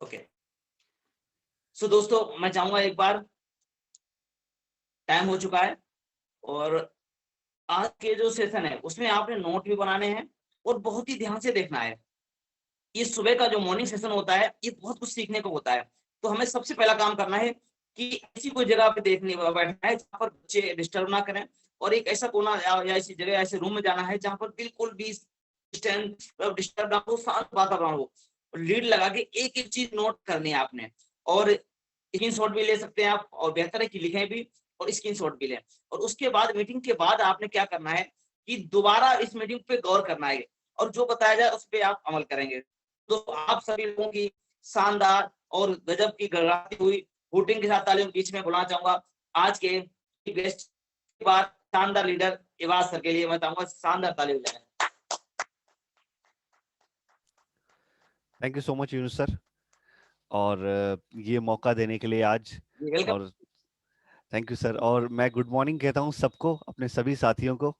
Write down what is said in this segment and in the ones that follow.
Okay. सो दोस्तों, मैं चाहूंगा एक बार, टाइम हो चुका है और आज के जो सेशन है उसमें आपने नोट भी बनाने हैं और बहुत ही ध्यान से देखना है। ये सुबह का जो मॉर्निंग सेशन होता है, ये बहुत कुछ सीखने को होता है। तो हमें सबसे पहला काम करना है कि ऐसी कोई जगह पे देखने बैठना है जहाँ पर बच्चे डिस्टर्ब ना करें, और एक ऐसा कोना या ऐसी जगह, ऐसे रूम में जाना है जहाँ पर बिल्कुल भी डिस्टर्ब ना हो, शांत वातावरण हो। लीड लगा के एक एक चीज नोट करनी है आपने, और स्क्रीनशॉट भी ले सकते हैं आप, और बेहतर है कि लिखें भी और स्क्रीनशॉट भी लें। और उसके बाद, मीटिंग के बाद आपने क्या करना है कि दोबारा इस मीटिंग पे गौर करना है, और जो बताया जाए उस पर आप अमल करेंगे। तो आप सभी लोगों की शानदार और गजब की गड़गड़ाती हुई वोटिंग के साथ तालियों के बीच में बुलाना चाहूंगा आज के गेस्ट के बाद शानदार लीडर इवाज सर के लिए मैं चाहूंगा शानदार ताली बजाएं। Thank you so much Yunus sir, और ये मौका देने के लिए आज। वेलकम। और थैंक यू सर, और मैं गुड मॉर्निंग कहता हूँ सबको, अपने सभी साथियों को।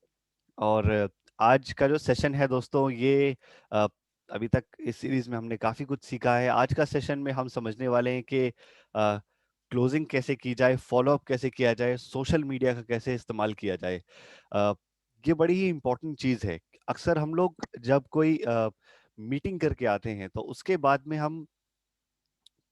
और आज का जो सेशन है दोस्तों, ये अ, अभी तक इस सीरीज में हमने काफी कुछ सीखा है। आज का सेशन में हम समझने वाले हैं कि क्लोजिंग कैसे की जाए, फॉलो अप कैसे किया जाए, सोशल मीडिया का कैसे इस्तेमाल किया जाए। अ, ये बड़ी ही इम्पोर्टेंट चीज है। अक्सर हम लोग जब कोई मीटिंग करके आते हैं तो उसके बाद में हम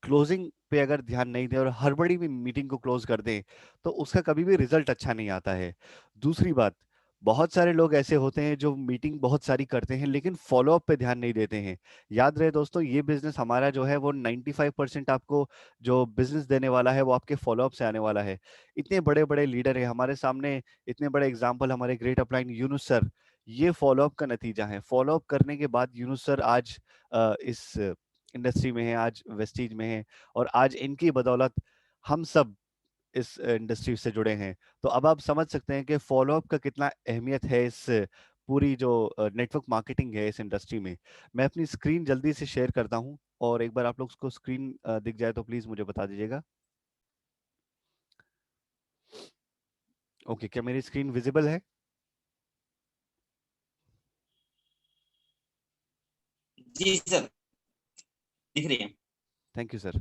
क्लोजिंग पे अगर ध्यान नहीं दें और हड़बड़ी में मीटिंग को क्लोज कर दें तो उसका कभी भी रिजल्ट अच्छा नहीं आता है। दूसरी बात, बहुत सारे लोग ऐसे होते हैं जो मीटिंग बहुत सारी करते हैं लेकिन फॉलो अप पे ध्यान नहीं देते हैं। याद रहे दोस्तों, ये बिजनेस हमारा जो है वो 95% आपको जो बिजनेस देने वाला है वो आपके फॉलो अप से आने वाला है। इतने बड़े बड़े लीडर है हमारे सामने, इतने बड़े एग्जाम्पल हमारे ग्रेट अपलाइन यूनुस सर, ये फॉलो अप का नतीजा है। फॉलो अप करने के बाद यूनुस सर आज इस इंडस्ट्री में है, आज वेस्टीज में है, और आज इनकी बदौलत हम सब इस इंडस्ट्री से जुड़े हैं। तो अब आप समझ सकते हैं कि फॉलो अप का कितना अहमियत है इस पूरी जो नेटवर्क मार्केटिंग है इस इंडस्ट्री में। मैं अपनी स्क्रीन जल्दी से शेयर करता हूं, और एक बार आप लोग को स्क्रीन दिख जाए तो प्लीज मुझे बता दीजिएगा। ओके, क्या मेरी स्क्रीन विजिबल है? जी सर, दिख रही है। Thank you sir.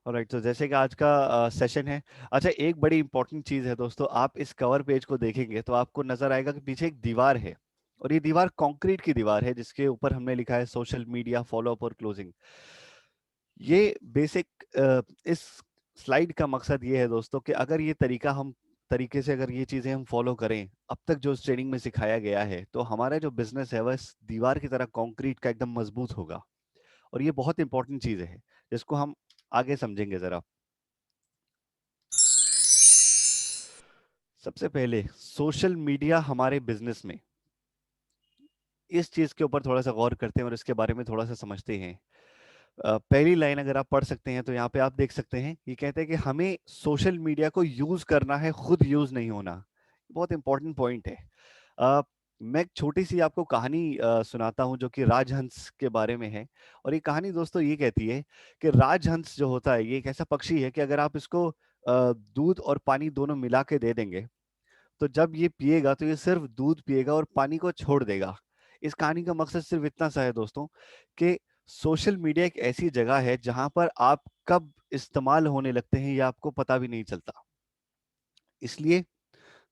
ऑलराइट, तो जैसे कि आज का सेशन है, अच्छा एक बड़ी इंपॉर्टेंट चीज है दोस्तों, आप इस कवर पेज को देखेंगे तो आपको नजर आएगा कि पीछे एक दीवार है, और ये दीवार कंक्रीट की दीवार है जिसके ऊपर हमने लिखा है सोशल मीडिया फॉलो अप और क्लोजिंग। ये बेसिक इस स्लाइड का मकसद ये है दोस्तों कि अगर ये तरीका हम तरीके से अगर ये चीजें हम फॉलो करें अब तक जो ट्रेनिंग में सिखाया गया है, तो हमारा जो बिजनेस है वह इस दीवार की तरह कंक्रीट का एकदम मजबूत होगा। और ये बहुत इंपॉर्टेंट चीज है जिसको हम आगे समझेंगे जरा। सबसे पहले सोशल मीडिया हमारे बिजनेस में, इस चीज के ऊपर थोड़ा सा गौर करते हैं और इसके बारे में थोड़ा सा समझते हैं। पहली लाइन अगर आप पढ़ सकते हैं तो यहाँ पे आप देख सकते हैं, ये कहते हैं कि हमें सोशल मीडिया को यूज करना है, खुद यूज नहीं होना। बहुत इंपॉर्टेंट पॉइंट है। अ, मैं एक छोटी सी आपको कहानी सुनाता हूँ जो कि राजहंस के बारे में है। और ये कहानी दोस्तों ये कहती है कि राजहंस जो होता है ये एक ऐसा पक्षी है कि अगर आप इसको दूध और पानी दोनों मिला के दे देंगे तो जब ये पिएगा तो ये सिर्फ दूध पिएगा और पानी को छोड़ देगा। इस कहानी का मकसद सिर्फ इतना सा है दोस्तों कि सोशल मीडिया एक ऐसी जगह है जहां पर आप कब इस्तेमाल होने लगते हैं ये आपको पता भी नहीं चलता। इसलिए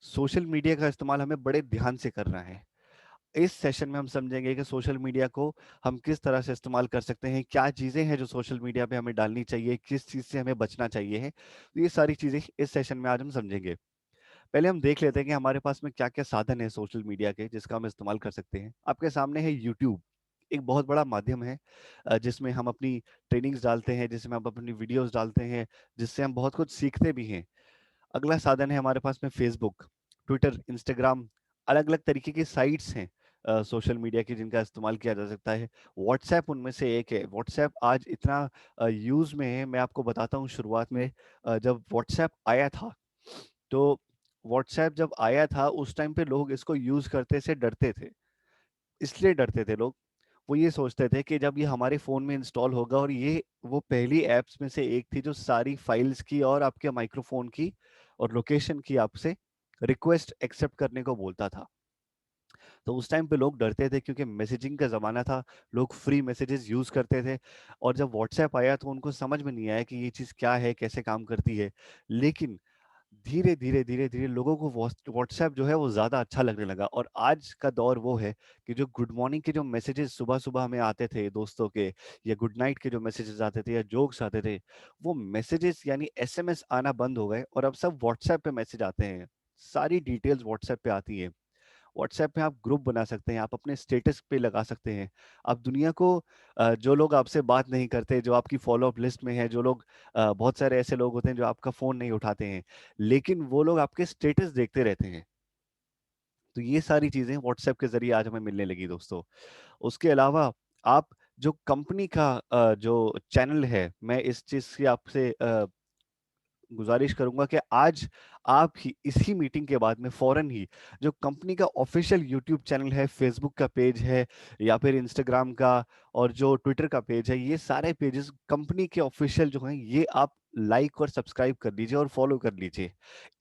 सोशल मीडिया का इस्तेमाल हमें बड़े ध्यान से करना है। इस सेशन में हम समझेंगे कि सोशल मीडिया को हम किस तरह से इस्तेमाल कर सकते हैं, क्या चीजें हैं जो सोशल मीडिया पे हमें डालनी चाहिए, किस चीज से हमें बचना चाहिए है। तो ये सारी चीजें इस सेशन में आज हम समझेंगे। पहले हम देख लेते हैं कि हमारे पास में क्या क्या साधन है सोशल मीडिया के जिसका हम इस्तेमाल कर सकते हैं। आपके सामने है यूट्यूब, एक बहुत बड़ा माध्यम है जिसमें हम अपनी ट्रेनिंग्स डालते हैं, जिसमें हम अपनी वीडियोस डालते हैं, जिससे हम बहुत कुछ सीखते भी हैं। अगला साधन है हमारे पास में फेसबुक, ट्विटर, इंस्टाग्राम, अलग अलग तरीके की साइट्स हैं सोशल मीडिया की जिनका इस्तेमाल किया जा सकता है। व्हाट्सएप उनमें से एक है। व्हाट्सएप आज इतना यूज में है, मैं आपको बताता हूँ। शुरुआत में जब व्हाट्सएप आया था, तो व्हाट्सएप जब आया था उस टाइम पे लोग इसको यूज करते से डरते थे। इसलिए डरते थे लोग, वो ये सोचते थे कि जब ये हमारे फोन में इंस्टॉल होगा, और ये वो पहली एप्स में से एक थी जो सारी फाइल्स की और आपके माइक्रोफोन की और लोकेशन की आपसे रिक्वेस्ट एक्सेप्ट करने को बोलता था। तो उस टाइम पे लोग डरते थे क्योंकि मैसेजिंग का ज़माना था, लोग फ्री मैसेजेस यूज़ करते थे। और जब व्हाट्सएप आया तो उनको समझ में नहीं आया कि ये चीज़ क्या है, कैसे काम करती है। लेकिन धीरे-धीरे लोगों को व्हाट्सएप जो है वो ज़्यादा अच्छा लगने लगा, और आज का दौर वो है कि जो गुड मॉर्निंग के जो मैसेजेस सुबह-सुबह हमें आते थे दोस्तों के, या गुड नाइट के जो मैसेजेस आते थे या जोक्स आते थे, वो मैसेजेस यानी एसएमएस आना बंद हो गए और अब सब व्हाट्सएप पे मैसेज आते हैं। सारी डिटेल्स व्हाट्सएप पे आती है। व्हाट्सएप पे आप ग्रुप बना सकते हैं, आप अपने स्टेटस पे लगा सकते हैं। आप दुनिया को जो लोग आपसे बात नहीं करते, जो आपकी फॉलो अप लिस्ट में है, जो लोग बहुत सारे ऐसे लोग होते हैं जो आपका फ़ोन नहीं उठाते हैं, लेकिन वो लोग आपके स्टेटस देखते रहते हैं। तो ये सारी चीज़ें व्हाट्सएप के ज़रिए आज हमें मिलने लगी दोस्तों। उसके अलावा आप जो कंपनी का जो चैनल है, मैं इस चीज़ की आपसे गुज़ारिश करूँगा कि आज आप ही इसी मीटिंग के बाद में फ़ौरन ही जो कंपनी का ऑफ़िशियल यूट्यूब चैनल है, फ़ेसबुक का पेज है या फिर इंस्टाग्राम का और जो ट्विटर का पेज है, ये सारे पेजेज़ कंपनी के ऑफ़िशियल जो हैं, ये आप लाइक और सब्सक्राइब कर लीजिए और फ़ॉलो कर लीजिए।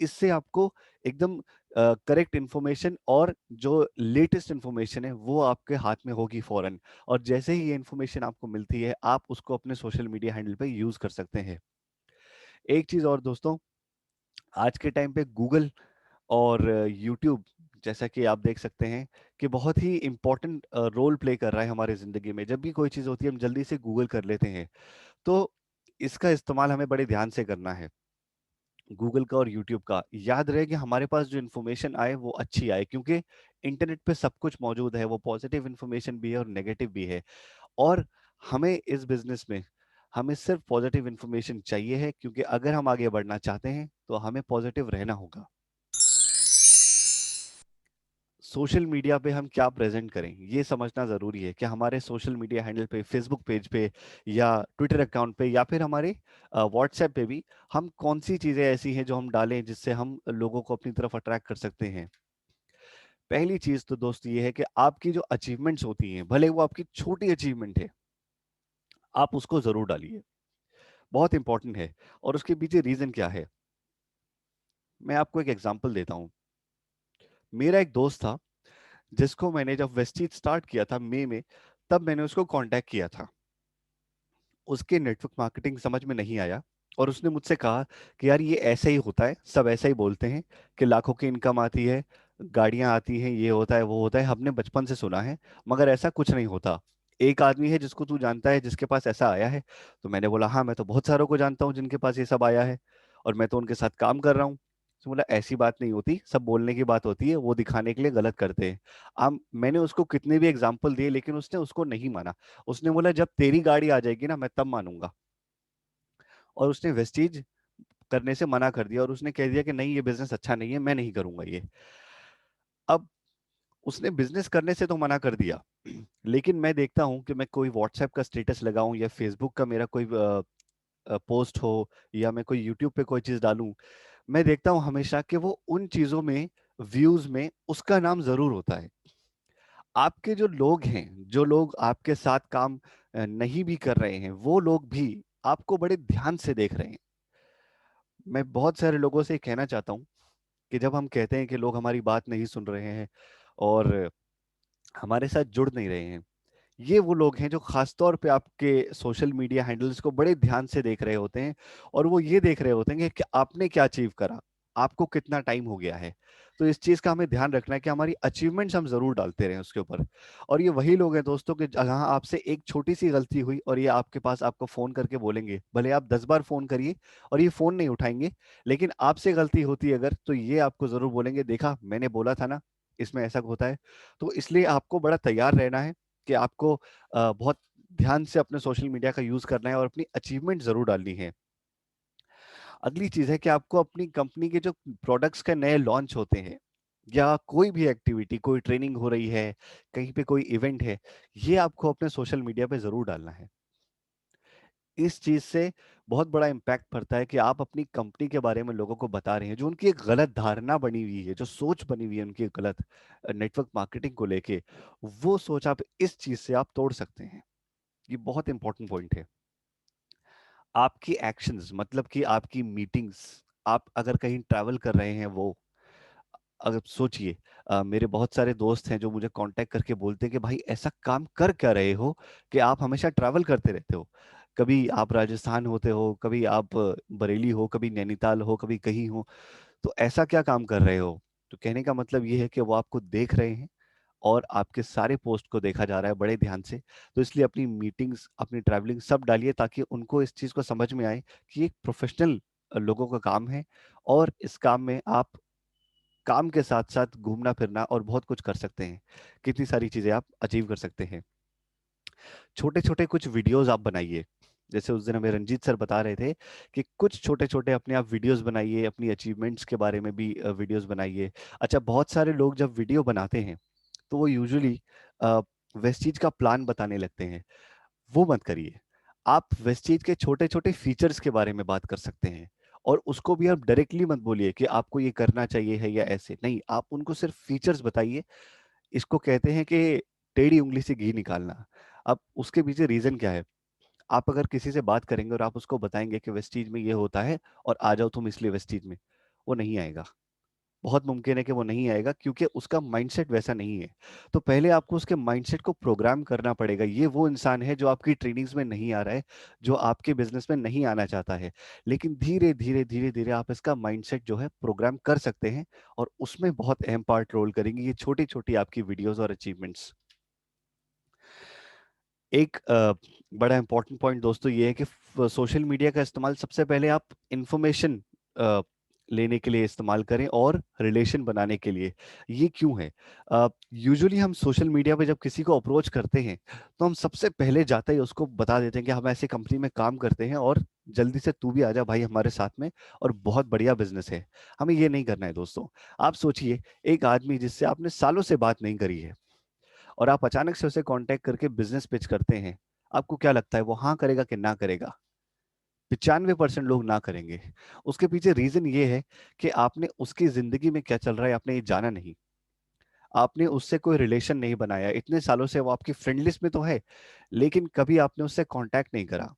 इससे आपको एकदम करेक्ट इन्फॉर्मेशन और जो लेटेस्ट इन्फॉर्मेशन है, वो आपके हाथ में होगी फ़ौरन, और जैसे ही ये इन्फॉर्मेशन आपको मिलती है, आप उसको अपने सोशल मीडिया हैंडल पे यूज़ कर सकते हैं। एक चीज़ और दोस्तों, आज के टाइम पे गूगल और यूट्यूब, जैसा कि आप देख सकते हैं कि बहुत ही इम्पोर्टेंट रोल प्ले कर रहा है हमारी ज़िंदगी में। जब भी कोई चीज़ होती है हम जल्दी से गूगल कर लेते हैं। तो इसका इस्तेमाल हमें बड़े ध्यान से करना है, गूगल का और यूट्यूब का। याद रहे कि हमारे पास जो इन्फॉर्मेशन आए वो अच्छी आए, क्योंकि इंटरनेट पे सब कुछ मौजूद है, वो पॉजिटिव इन्फॉर्मेशन भी है और नेगेटिव भी है। और हमें इस बिज़नेस में हमें सिर्फ पॉजिटिव इन्फॉर्मेशन चाहिए है, क्योंकि अगर हम आगे बढ़ना चाहते हैं तो हमें पॉजिटिव रहना होगा। सोशल मीडिया पे हम क्या प्रेज़ेंट करें, ये समझना ज़रूरी है कि हमारे सोशल मीडिया हैंडल पे, फ़ेसबुक पेज पे या ट्विटर अकाउंट पे या फिर हमारे व्हाट्सएप पे भी हम कौन-सी चीज़ें ऐसी हैं जो हम डालें जिससे हम लोगों को अपनी तरफ अट्रैक्ट कर सकते हैं। पहली चीज़ तो दोस्त ये है कि आपकी जो अचीवमेंट्स होती हैं, भले वो आपकी छोटी अचीवमेंट है, आप उसको ज़रूर डालिए। बहुत इम्पोर्टेंट है। और उसके पीछे रीज़न क्या है? मैं आपको एक एग्ज़ाम्पल देता हूँ। मेरा एक दोस्त था, जिसको मैंने जब वेस्टीज स्टार्ट किया था मई में, तब मैंने उसको कॉन्टैक्ट किया था। उसके नेटवर्क मार्केटिंग समझ में नहीं आया और उसने मुझसे कहा कि यार ये ऐसे ही होता है, सब ऐसा ही बोलते हैं कि लाखों की इनकम आती है, गाड़ियाँ आती हैं, ये होता है, वो होता है, हमने बचपन से सुना है, मगर ऐसा कुछ नहीं होता। एक आदमी है जिसको तू जानता है, जिसके पास ऐसा आया है? तो मैंने बोला, हाँ, मैं तो बहुत सारों को जानता हूँ जिनके पास ये सब आया है और मैं तो उनके साथ काम कर रहा हूँ। तो बोला, ऐसी बात नहीं होती, सब बोलने की बात होती है, वो दिखाने के लिए गलत करते हैं। अब मैंने उसको कितने भी एग्जाम्पल दिए, लेकिन उसने उसको नहीं माना। उसने बोला, जब तेरी गाड़ी आ जाएगी ना, मैं तब मानूंगा। और उसने वेस्टीज करने से मना कर दिया और उसने कह दिया कि नहीं, ये बिजनेस अच्छा नहीं है, मैं नहीं करूंगा ये। अब उसने बिजनेस करने से तो मना कर दिया, लेकिन मैं देखता हूँ कि मैं कोई व्हाट्सएप का स्टेटस लगाऊं या फेसबुक का मेरा कोई पोस्ट हो या मैं कोई यूट्यूब पे कोई चीज डालूं, मैं देखता हूँ हमेशा कि वो उन चीजों में, व्यूज में उसका नाम जरूर होता है। आपके जो लोग हैं, जो लोग आपके साथ काम नहीं भी कर रहे हैं, वो लोग भी आपको बड़े ध्यान से देख रहे हैं। मैं बहुत सारे लोगों से कहना चाहता हूँ कि जब हम कहते हैं कि लोग हमारी बात नहीं सुन रहे हैं और हमारे साथ जुड़ नहीं रहे हैं, ये वो लोग हैं जो खास तौर पे आपके सोशल मीडिया हैंडल्स को बड़े ध्यान से देख रहे होते हैं और वो ये देख रहे होते हैं कि आपने क्या अचीव करा, आपको कितना टाइम हो गया है। तो इस चीज का हमें ध्यान रखना है कि हमारी अचीवमेंट्स हम जरूर डालते रहें उसके ऊपर। और ये वही लोग हैं दोस्तों कि जहां आपसे एक छोटी सी गलती हुई और ये आपके पास आपको फोन करके बोलेंगे, भले आप 10 बार फोन करिए और ये फोन नहीं उठाएंगे, लेकिन आपसे गलती होती है अगर, तो ये आपको जरूर बोलेंगे, देखा मैंने बोला था ना, इसमें ऐसा होता है। तो इसलिए आपको बड़ा तैयार रहना है कि आपको बहुत ध्यान से अपने सोशल मीडिया का यूज करना है और अपनी अचीवमेंट जरूर डालनी है। अगली चीज है कि आपको अपनी कंपनी के जो प्रोडक्ट्स के नए लॉन्च होते हैं या कोई भी एक्टिविटी, कोई ट्रेनिंग हो रही है, कहीं पे कोई इवेंट है, ये आपको अपने सोशल मीडिया पे जरूर डालना है। इस चीज से बहुत बड़ा इम्पैक्ट पड़ता है कि आप अपनी कंपनी के बारे में लोगों को बता रहे हैं। जो उनकी एक गलत धारणा बनी हुई है, जो सोच बनी हुई है उनकी एक गलत नेटवर्क मार्केटिंग को लेके, वो सोच आप इस चीज से आप तोड़ सकते हैं। ये बहुत इंपॉर्टेंट पॉइंट है। आपकी एक्शंस, मतलब कि आपकी मीटिंग्स, आप अगर कहीं ट्रैवल कर रहे हैं, वो अगर सोचिए, मेरे बहुत सारे दोस्त हैं जो मुझे कांटेक्ट करके बोलते हैं कि भाई ऐसा काम कर क्या रहे हो कि आप हमेशा ट्रैवल करते रहते हो। कभी आप राजस्थान होते हो, कभी आप बरेली हो, कभी नैनीताल हो, कभी कहीं हो, तो ऐसा क्या काम कर रहे हो? तो कहने का मतलब ये है कि वो आपको देख रहे हैं और आपके सारे पोस्ट को देखा जा रहा है बड़े ध्यान से। तो इसलिए अपनी मीटिंग्स, अपनी ट्रैवलिंग सब डालिए ताकि उनको इस चीज़ को समझ में आए कि ये एक प्रोफेशनल लोगों का काम है, और इस काम में आप काम के साथ-साथ घूमना-फिरना और बहुत कुछ कर सकते हैं। कितनी सारी चीज़ें आप अचीव कर सकते हैं। छोटे-छोटे कुछ वीडियोज़ आप बनाइए। जैसे उस दिन हमें रंजीत सर बता रहे थे कि कुछ छोटे-छोटे अपने आप वीडियोज़ बनाइए, अपनी अचीवमेंट्स के बारे में भी वीडियोज़ बनाइए। अच्छा, बहुत सारे लोग जब वीडियो बनाते हैं, तो वो यूजुअली अ, वेस्टीज का प्लान बताने लगते हैं। वो मत करिए। आप वेस्टीज के छोटे-छोटे फीचर्स के बारे में बात कर सकते हैं, और उसको भी आप डायरेक्टली मत बोलिए कि आपको ये करना चाहिए है या ऐसे। नहीं, आप उनको सिर्फ फीचर्स बताइए। इसको कहते हैं कि टेढ़ी उंगली से घी निकालना। अब उसके पीछे रीज़न क्या है? आप अगर किसी से बात करेंगे और आप उसको बताएँगे कि वेस्टीज में ये होता है और आ जाओ तुम इसलिए वेस्टीज में, वो नहीं आएगा। बहुत मुमकिन है कि वो नहीं आएगा क्योंकि उसका माइंडसेट वैसा नहीं है। तो पहले आपको उसके माइंडसेट को प्रोग्राम करना पड़ेगा। ये वो इंसान है जो आपकी ट्रेनिंग्स में नहीं आ रहा है, जो आपके बिज़नेस में नहीं आना चाहता है। लेकिन धीरे-धीरे, धीरे-धीरे आप इसका माइंडसेट जो है प्रोग्राम कर सकते हैं, और उसमें बहुत अहम पार्ट रोल करेंगी ये छोटी-छोटी आपकी वीडियोज़ और अचीवमेंट्स। एक बड़ा इम्पोर्टेंट पॉइंट दोस्तों ये है कि सोशल मीडिया का इस्तेमाल सबसे पहले आप इंफॉर्मेशन लेने के लिए इस्तेमाल करें और रिलेशन बनाने के लिए। ये क्यों है? यूजुअली हम सोशल मीडिया पे जब किसी को अप्रोच करते हैं, तो हम सबसे पहले जाते ही उसको बता देते हैं कि हम ऐसी कंपनी में काम करते हैं और जल्दी से तू भी आ जा भाई हमारे साथ में, और बहुत बढ़िया बिजनेस है। हमें ये नहीं करना है दोस्तों। आप सोचिए, एक आदमी जिससे आपने सालों से बात नहीं करी है, और आप अचानक से उसे कांटेक्ट करके बिजनेस पिच करते हैं, आपको क्या लगता है वो हाँ करेगा कि ना करेगा? 95% लोग ना करेंगे। उसके पीछे रीजन ये है कि आपने उसकी जिंदगी में क्या चल रहा है आपने ये जाना नहीं। आपने उससे कोई रिलेशन नहीं बनाया। इतने सालों से वो आपकी फ्रेंड लिस्ट में तो है, लेकिन कभी आपने उससे कांटेक्ट नहीं करा।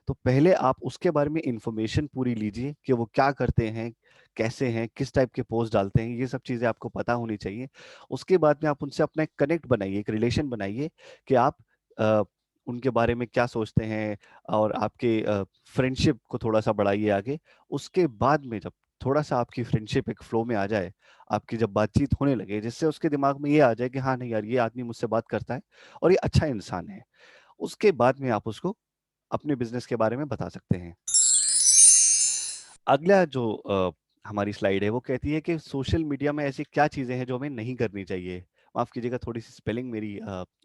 तो पहले आप उसके बारे में इंफॉर्मेशन पूरी लीजिए कि वो क्या करते हैं, कैसे हैं, किस टाइप के पोस्ट डालते हैं, ये सब चीज़ें आपको पता होनी चाहिए। उसके बाद में आप उनसे अपना एक कनेक्ट बनाइए, एक रिलेशन बनाइए कि आप अ, उनके बारे में क्या सोचते हैं, और आपके फ्रेंडशिप को थोड़ा-सा बढ़ाइए आगे। उसके बाद में जब थोड़ा-सा आपकी फ्रेंडशिप एक फ्लो में आ जाए, आपकी जब बातचीत होने लगे, जिससे उसके दिमाग में ये आ जाए कि हाँ, नहीं यार, ये आदमी मुझसे बात करता है और ये अच्छा इंसान है। उसके बाद में आप उसको अपने बिज़नेस के बारे में बता सकते हैं। अगला जो हमारी स्लाइड है वो कहती है कि सोशल मीडिया में ऐसी क्या चीज़ें हैं जो हमें नहीं करनी चाहिए। माफ़ कीजिएगा, थोड़ी-सी स्पेलिंग मेरी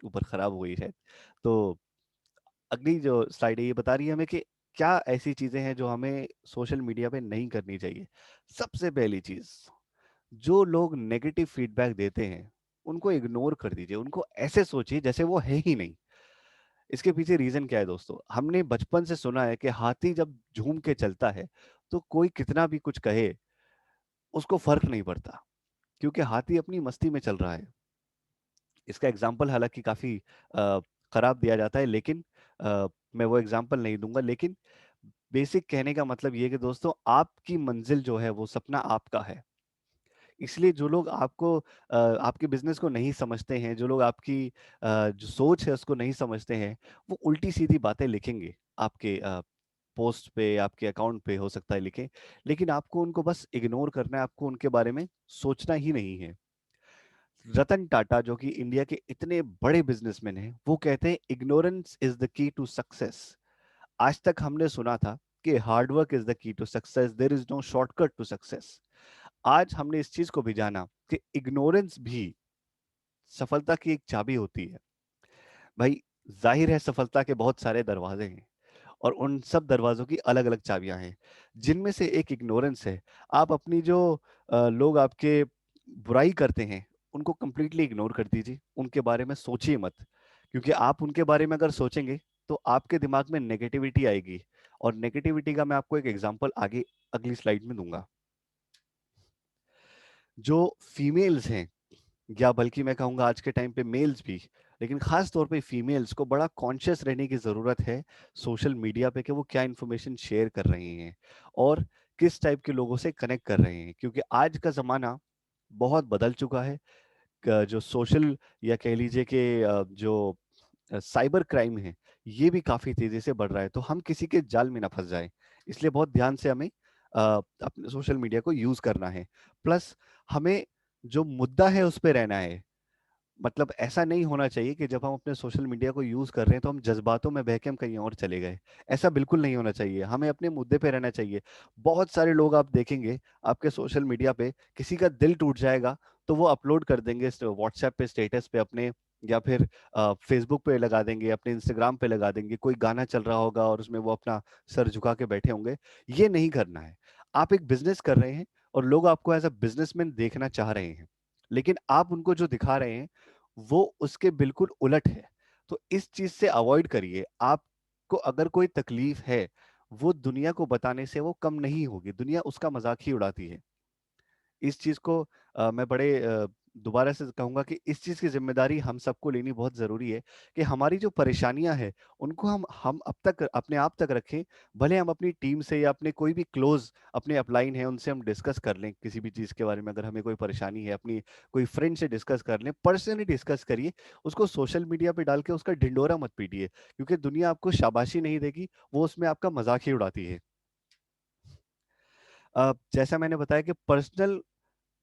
ऊपर खराब हो गई शायद। तो अगली जो स्लाइड है ये बता रही है हमें कि क्या ऐसी चीज़ें हैं जो हमें सोशल मीडिया पे नहीं करनी चाहिए। सबसे पहली चीज़, जो लोग नेगेटिव फीडबैक देते हैं, उनको इग्नोर कर दीजिए। उनको ऐसे सोचिए जैसे वो है ही नहीं। इसके पीछे रीजन क्या है दोस्तों? हमने बचपन से सुना है कि हाथी जब झूम के चलता है, तो कोई कितना भी कुछ कहे, उसको फर्क नहीं पड़ता, क्योंकि हाथी अपनी मस्ती में चल रहा है। इसका एग्जाम्पल हालांकि काफी खराब दिया जाता है, लेकिन मैं वो एग्जाम्पल नहीं दूंगा। लेकिन बेसिक कहने का मतलब ये है कि दोस्तों, आपकी मंजिल जो है वो सपना आपका है। इसलिए जो लोग आपको आपके बिज़नेस को नहीं समझते हैं, जो लोग आपकी जो सोच है उसको नहीं समझते हैं, वो उल्टी-सीधी बातें लिखेंगे आपके पोस्ट पे, आपके अकाउंट पे हो सकता है लिखें, लेकिन आपको उनको बस इग्नोर करना है, आपको उनके बारे में सोचना ही नहीं है। रतन टाटा जो कि इंडिया के इतने बड़े बिज़नेसमैन हैं, वो कहते हैं ignorance is the key to success. आज तक हमने सुना था कि hard work is the key to success, there is no shortcut to success. आज हमने इस चीज को भी जाना कि इग्नोरेंस भी सफलता की एक चाबी होती है। भाई, जाहिर है सफलता के बहुत सारे दरवाजे हैं, और उन सब दरवाजों की अलग अलग चाबियां हैं, जिनमें से एक इग्नोरेंस है। आप अपनी जो लोग आपके बुराई करते हैं, उनको कंप्लीटली इग्नोर कर दीजिए। उनके बारे में सोचिए मत, क्योंकि आप उनके बारे में अगर सोचेंगे तो आपके दिमाग में नेगेटिविटी आएगी, और नेगेटिविटी का मैं आपको एक एग्जांपल आगे अगली स्लाइड में दूंगा। जो फीमेल्स हैं, या बल्कि मैं कहूँगा आज के टाइम पे मेल्स भी, लेकिन खास तौर पे फीमेल्स को बड़ा कॉन्शियस रहने की ज़रूरत है सोशल मीडिया पे कि वो क्या इन्फॉर्मेशन शेयर कर रही हैं और किस टाइप के लोगों से कनेक्ट कर रहे हैं, क्योंकि आज का ज़माना बहुत बदल चुका है। जो सोशल या कह लीजिए कि जो साइबर क्राइम है, ये भी काफी तेजी से बढ़ रहा है। तो हम किसी के जाल में ना फंस जाएं, इसलिए बहुत ध्यान से हमें अपने सोशल मीडिया को यूज करना है। प्लस हमें जो मुद्दा है उस पे रहना है। मतलब ऐसा नहीं होना चाहिए कि जब हम अपने सोशल मीडिया को यूज कर रहे हैं तो हम जज्बातों में बह के हम कहीं और चले गए। ऐसा बिल्कुल नहीं होना चाहिए, हमें अपने मुद्दे पे रहना चाहिए। बहुत सारे लोग आप देखेंगे आपके सोशल मीडिया पे, किसी का दिल टूट जाएगा तो वो अपलोड कर देंगे व्हाट्सएप पे, स्टेटस पे अपने, या फिर फेसबुक पे लगा देंगे, अपने इंस्टाग्राम पे लगा देंगे। कोई गाना चल रहा होगा और उसमें वो अपना सर झुका के बैठे होंगे। ये नहीं करना है। आप एक बिजनेस कर रहे हैं और लोग आपको एज अ बिजनेसमैन देखना चाह रहे हैं, लेकिन आप उनको जो दिखा रहे हैं वो उसके बिल्कुल उलट है। तो इस चीज से अवॉइड करिए। आपको अगर कोई तकलीफ है, वो दुनिया को बताने से वो कम नहीं होगी, दुनिया उसका मजाक ही उड़ाती है। इस चीज को मैं बड़े दोबारा से कहूंगा कि इस चीज की जिम्मेदारी हम सबको लेनी बहुत जरूरी है कि हमारी जो परेशानियां हैं उनको हम अब तक अपने आप तक रखें। भले हम अपनी टीम से या अपने कोई भी क्लोज अपने अपलाइन है उनसे हम डिस्कस कर लें किसी भी चीज के बारे में। अगर हमें कोई परेशानी है, अपनी कोई फ्रेंड से डिस्कस कर लें, पर्सनली डिस्कस करिए। उसको सोशल मीडिया पे डाल के उसका ढिंडोरा मत पीटिए, क्योंकि दुनिया आपको शाबाशी नहीं देगी, वो उसमें आपका मजाक ही उड़ाती है। जैसा मैंने बताया कि पर्सनल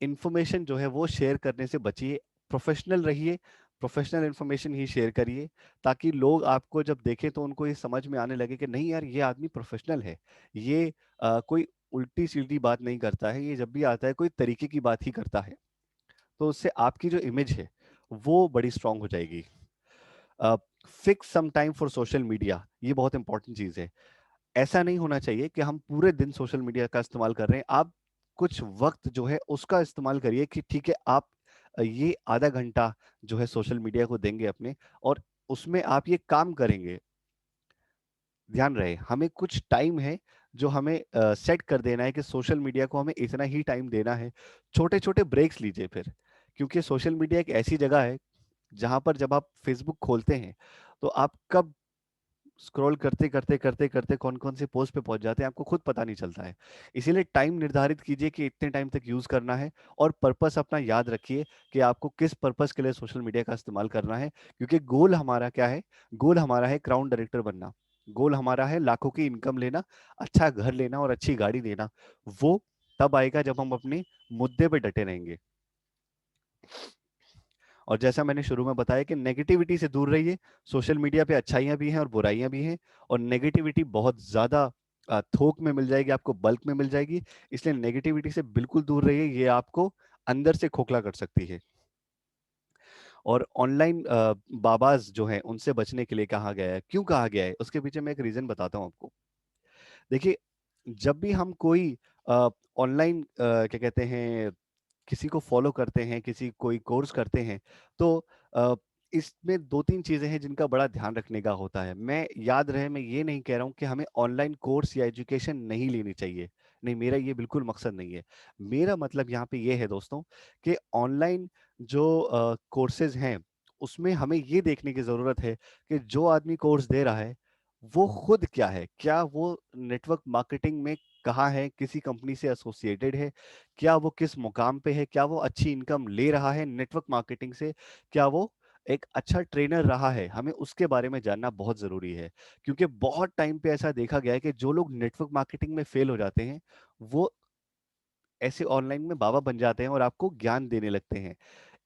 इंफॉर्मेशन जो है वो शेयर करने से बचिए, प्रोफेशनल रहिए। प्रोफेशनल इंफॉर्मेशन ही शेयर करिए, ताकि लोग आपको जब देखें तो उनको ये समझ में आने लगे कि नहीं यार, ये आदमी प्रोफेशनल है। ये कोई उल्टी सीधी बात नहीं करता है, ये जब भी आता है कोई तरीके की बात ही करता है। तो उससे आपकी जो इमेज है वो बड़ी स्ट्रांग हो जाएगी। Fix some time for social media, ये बहुत इंपॉर्टेंट चीज है। ऐसा नहीं होना चाहिए कि हम पूरे दिन सोशल मीडिया का इस्तेमाल कर रहे हैं। आप कुछ वक्त जो है उसका इस्तेमाल करिए कि ठीक है, आप ये आधा घंटा जो है सोशल मीडिया को देंगे अपने, और उसमें आप ये काम करेंगे। ध्यान रहे, हमें कुछ टाइम है जो हमें सेट कर देना है कि सोशल मीडिया को हमें इतना ही टाइम देना है। छोटे छोटे ब्रेक्स लीजिए फिर, क्योंकि सोशल मीडिया एक ऐसी जगह है जहां पर जब आप फेसबुक खोलते हैं तो आप कब स्क्रॉल करते करते करते करते कौन कौन से पोस्ट पे पहुंच जाते हैं आपको खुद पता नहीं चलता है। इसीलिए टाइम निर्धारित कीजिए कि इतने टाइम तक यूज करना है, और पर्पस अपना याद रखिए कि आपको किस पर्पस के लिए सोशल मीडिया का इस्तेमाल करना है। क्योंकि गोल हमारा क्या है? गोल हमारा है क्राउन डायरेक्टर बनना। गोल हमारा है लाखों की इनकम लेना, अच्छा घर लेना और अच्छी गाड़ी लेना। वो तब आएगा जब हम अपने मुद्दे पे डटे रहेंगे। और जैसा मैंने शुरू में बताया कि नेगेटिविटी से दूर रहिए। सोशल मीडिया पे अच्छाइयां भी हैं और बुराइयां भी हैं, और नेगेटिविटी बहुत ज्यादा थोक में मिल जाएगी, आपको बल्क में मिल जाएगी। इसलिए नेगेटिविटी से बिल्कुल दूर रहिए, ये आपको अंदर से खोखला कर सकती है। और ऑनलाइन बाबाज जो हैं उनसे बचने के लिए कहा गया है। क्यों कहा गया है उसके पीछे मैं एक रीजन बताता हूँ आपको। देखिए, जब भी हम कोई ऑनलाइन क्या कहते हैं, किसी को फॉलो करते हैं, किसी कोई कोर्स करते हैं, तो अ, इसमें दो तीन चीजें हैं जिनका बड़ा ध्यान रखने का होता है। मैं याद रहे, मैं ये नहीं कह रहा हूँ कि हमें ऑनलाइन कोर्स या एजुकेशन नहीं लेनी चाहिए। नहीं, मेरा ये बिल्कुल मकसद नहीं है। मेरा मतलब यहाँ पे ये है दोस्तों कि ऑनलाइन जो कोर्सेज हैं उसमें हमें ये देखने की जरूरत है कि जो आदमी कोर्स दे रहा है वो खुद क्या है। क्या वो नेटवर्क मार्केटिंग में कहाँ है, किसी कंपनी से एसोसिएटेड है? क्या वो किस मुकाम पे है? क्या वो अच्छी इनकम ले रहा है नेटवर्क मार्केटिंग से? क्या वो एक अच्छा ट्रेनर रहा है? हमें उसके बारे में जानना बहुत जरूरी है। क्योंकि बहुत टाइम पे ऐसा देखा गया है कि जो लोग नेटवर्क मार्केटिंग में फेल हो जाते हैं वो ऐसे ऑनलाइन में बाबा बन जाते हैं और आपको ज्ञान देने लगते हैं।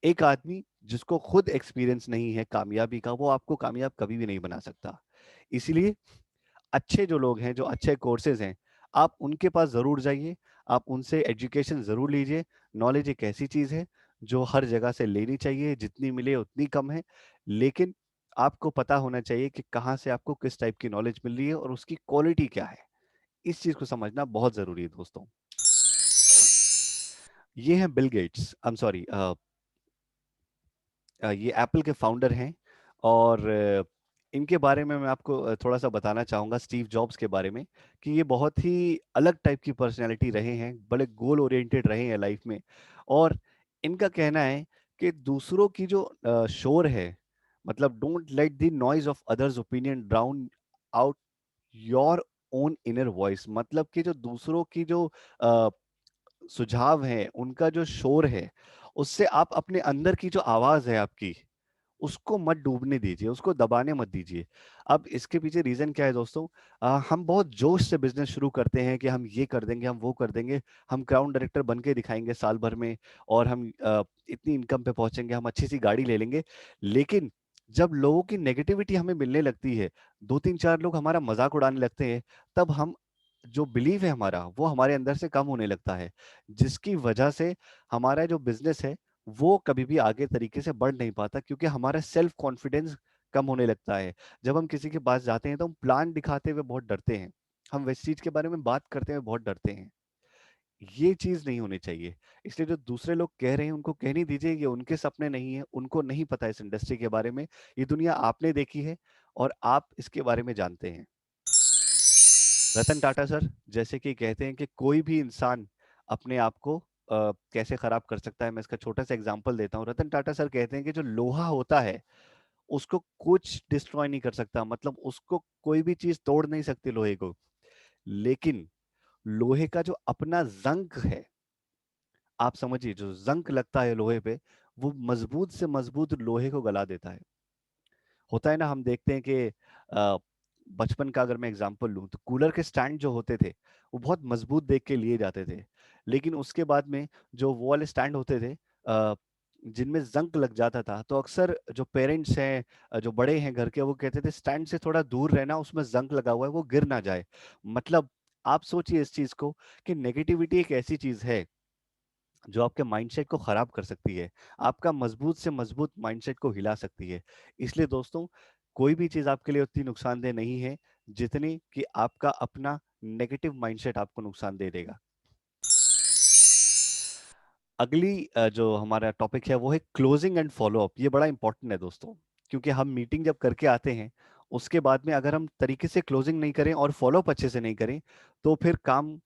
एक आदमी जिसको खुद एक्सपीरियंस नहीं है कामयाबी का, वो आपको कामयाब कभी भी नहीं बना सकता। इसीलिए अच्छे जो लोग हैं, जो अच्छे कोर्सेज हैं, आप उनके पास जरूर जाइए। आप उनसे एजुकेशन जरूर लीजिए। नॉलेज एक ऐसी चीज है जो हर जगह से लेनी चाहिए, जितनी मिले उतनी कम है। लेकिन आपको पता होना चाहिए कि कहाँ से आपको किस टाइप की नॉलेज मिल रही है और उसकी क्वालिटी क्या है। इस चीज को समझना बहुत जरूरी है दोस्तों। ये हैं Bill Gates, I am sorry, ये एप्पल के फाउंडर हैं। और इनके बारे में मैं आपको थोड़ा सा बताना चाहूँगा, स्टीव जॉब्स के बारे में, कि ये बहुत ही अलग टाइप की पर्सनैलिटी रहे हैं, बड़े गोल ओरिएंटेड रहे हैं लाइफ में। और इनका कहना है कि दूसरों की जो शोर है, मतलब don't let the noise of others opinion drown out your own inner voice. मतलब कि जो दूसरों की जो सुझाव हैं, उनका जो शोर है, उससे आप अपने अंदर की जो आवाज है आपकी, उसको मत डूबने दीजिए, उसको दबाने मत दीजिए। अब इसके पीछे रीजन क्या है दोस्तों? हम बहुत जोश से बिजनेस शुरू करते हैं कि हम ये कर देंगे, हम वो कर देंगे, हम क्राउन डायरेक्टर बन के दिखाएंगे साल भर में, और हम इतनी इनकम पे पहुंचेंगे, हम अच्छी सी गाड़ी ले लेंगे। लेकिन जब लोगों की नेगेटिविटी हमें मिलने लगती है, दो तीन चार लोग हमारा मजाक उड़ाने लगते हैं, तब हम जो बिलीव है हमारा वो हमारे अंदर से कम होने लगता है, जिसकी वजह से हमारा जो बिजनेस है वो कभी भी आगे तरीके से बढ़ नहीं पाता, क्योंकि हमारा सेल्फ कॉन्फिडेंस कम होने लगता है। जब हम किसी के पास जाते हैं तो हम प्लान दिखाते हुए बहुत डरते हैं, हम इस चीज के बारे में बात करते हुए बहुत डरते हैं। ये चीज नहीं होनी चाहिए। इसलिए जो दूसरे लोग कह रहे हैं उनको कहने दीजिए, ये उनके सपने नहीं है, उनको नहीं पता इस इंडस्ट्री के बारे में। ये दुनिया आपने देखी है और आप इसके बारे में जानते हैं। रतन टाटा सर जैसे कि कहते हैं कि कोई भी इंसान अपने आप को कैसे खराब कर सकता है, मैं इसका छोटा सा एग्जांपल देता हूँ। रतन टाटा सर कहते हैं कि जो लोहा होता है उसको कुछ डिस्ट्रॉय नहीं कर सकता, मतलब उसको कोई भी चीज तोड़ नहीं सकती लोहे को। लेकिन लोहे का जो अपना जंग है, आप समझिए, जो जंग लगता है लोहे पे, वो मजबूत से मजबूत लोहे को गला देता है। होता है ना, हम देखते हैं कि बचपन का अगर मैं एग्जांपल लूं तो कूलर के स्टैंड जो होते थे वो बहुत मजबूत देख के लिए जाते थे। लेकिन उसके बाद में जो वो वाले स्टैंड होते थे जिनमें जंग लग जाता था, तो अक्सर जो पेरेंट्स हैं, जो बड़े हैं घर के, वो कहते थे स्टैंड से थोड़ा दूर रहना, उसमें जंग लगा हुआ है, वो गिर ना जाए। मतलब आप सोचिए इस चीज को कि नेगेटिविटी एक ऐसी चीज है जो आपके माइंडसेट को खराब कर सकती है, आपका मजबूत से मजबूत माइंडसेट को हिला सकती है। इसलिए दोस्तों, कोई भी चीज आपके लिए उतनी नुकसानदेह नहीं है जितनी कि आपका अपना नेगेटिव माइंडसेट आपको नुकसान दे देगा। अगली जो हमारा टॉपिक है वो है क्लोजिंग एंड फॉलो अप। ये बड़ा इंपॉर्टेंट है दोस्तों, क्योंकि हम मीटिंग जब करके आते हैं उसके बाद में अगर हम तरीके से क्लोजिंग नहीं करें और फॉलो अप अच्छे से नहीं करें, तो फिर काम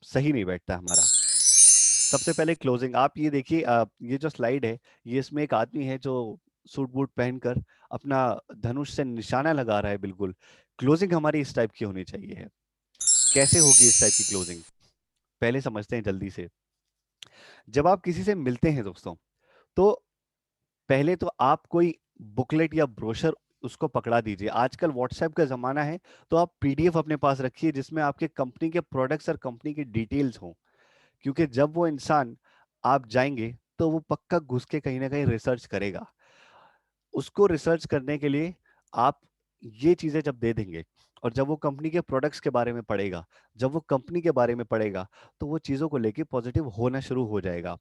सही नहीं बैठता हमारा। सबसे पहले क्लोजिंग, आप ये देखिए, ये जो स्लाइड है, ये इसमें एक आदमी है जो सूट बूट पहनकर अपना धनुष से निशाना लगा रहा है। बिल्कुल क्लोजिंग हमारी इस टाइप की होनी चाहिए है। कैसे होगी इस टाइप की क्लोजिंग, पहले समझते हैं जल्दी से। जब आप किसी से मिलते हैं दोस्तों, तो पहले तो आप कोई बुकलेट या ब्रोशर उसको पकड़ा दीजिए। आजकल व्हाट्सएप का जमाना है, तो आप पीडीएफ अपने पास रखिए जिसमें आपके कंपनी के प्रोडक्ट्स और कंपनी की डिटेल्स हों। क्योंकि जब वो इंसान, आप जाएंगे तो वो पक्का घुस के कहीं ना कहीं रिसर्च करेगा। उसको रिसर्च करने के लिए आप ये चीजें जब दे देंगे, और जब वो कंपनी के प्रोडक्ट्स के बारे में पढ़ेगा, जब वो कंपनी के बारे में पढ़ेगा, तो वो चीजों को लेके पॉजिटिव होना शुरू हो जाएगा।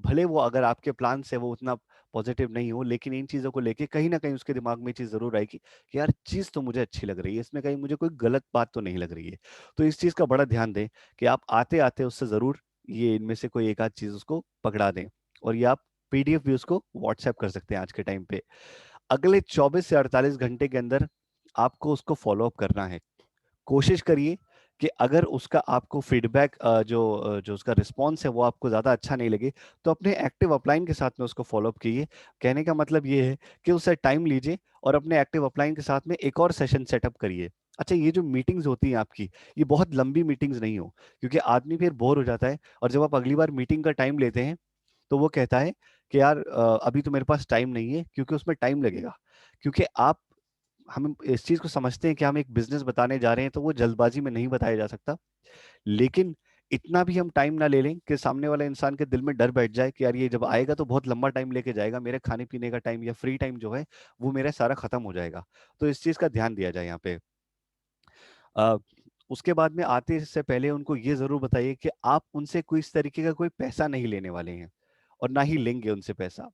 भले वो अगर आपके प्लान से वो उतना पॉजिटिव नहीं हो, लेकिन इन चीजों को लेके कहीं ना कहीं उसके दिमाग में चीज जरूर आएगी कि यार चीज तो मुझे अच्छी लग रही है, इसमें कहीं मुझे कोई गलत बात तो नहीं लग रही है। तो इस चीज का बड़ा ध्यान दें कि आप आते आते उससे जरूर ये इनमें से कोई एक आध चीज उसको पकड़ा दें। और ये आप पीडीएफ भी उसको व्हाट्सएप कर सकते हैं आज के टाइम पे। अगले 24 से 48 घंटे के अंदर आपको उसको फॉलो अप करना है। कोशिश करिए कि अगर उसका आपको फीडबैक जो उसका रिस्पॉन्स है वो आपको ज़्यादा अच्छा नहीं लगे, तो अपने एक्टिव अपलाइन के साथ में उसको फॉलो अप कीजिए। कहने का मतलब ये है कि उससे टाइम लीजिए और अपने एक्टिव अपलाइन के साथ में एक और सेशन सेटअप करिए। अच्छा, ये जो मीटिंग्स होती हैं आपकी, ये बहुत लंबी मीटिंग्स नहीं हो, क्योंकि आदमी फिर बोर हो जाता है। और जब आप अगली बार मीटिंग का टाइम लेते हैं तो वो कहता है कि यार अभी तो मेरे पास टाइम नहीं है, क्योंकि उसमें टाइम लगेगा। क्योंकि आप, हम इस चीज को समझते हैं कि हम एक बिजनेस बताने जा रहे हैं, तो वो जल्दबाजी में नहीं बताया जा सकता। लेकिन इतना भी हम टाइम ना ले लें कि सामने वाले इंसान के दिल में डर बैठ जाए कि यार ये जब आएगा तो बहुत लंबा टाइम लेके जाएगा, मेरे खाने पीने का टाइम या फ्री टाइम जो है वो मेरा सारा खत्म हो जाएगा। तो इस चीज का ध्यान दिया जाए यहाँ पे। अ, उसके बाद में आते से पहले उनको ये जरूर बताइए कि आप उनसे कोई इस तरीके का कोई पैसा नहीं लेने वाले हैं, और ना ही लेंगे उनसे पैसा।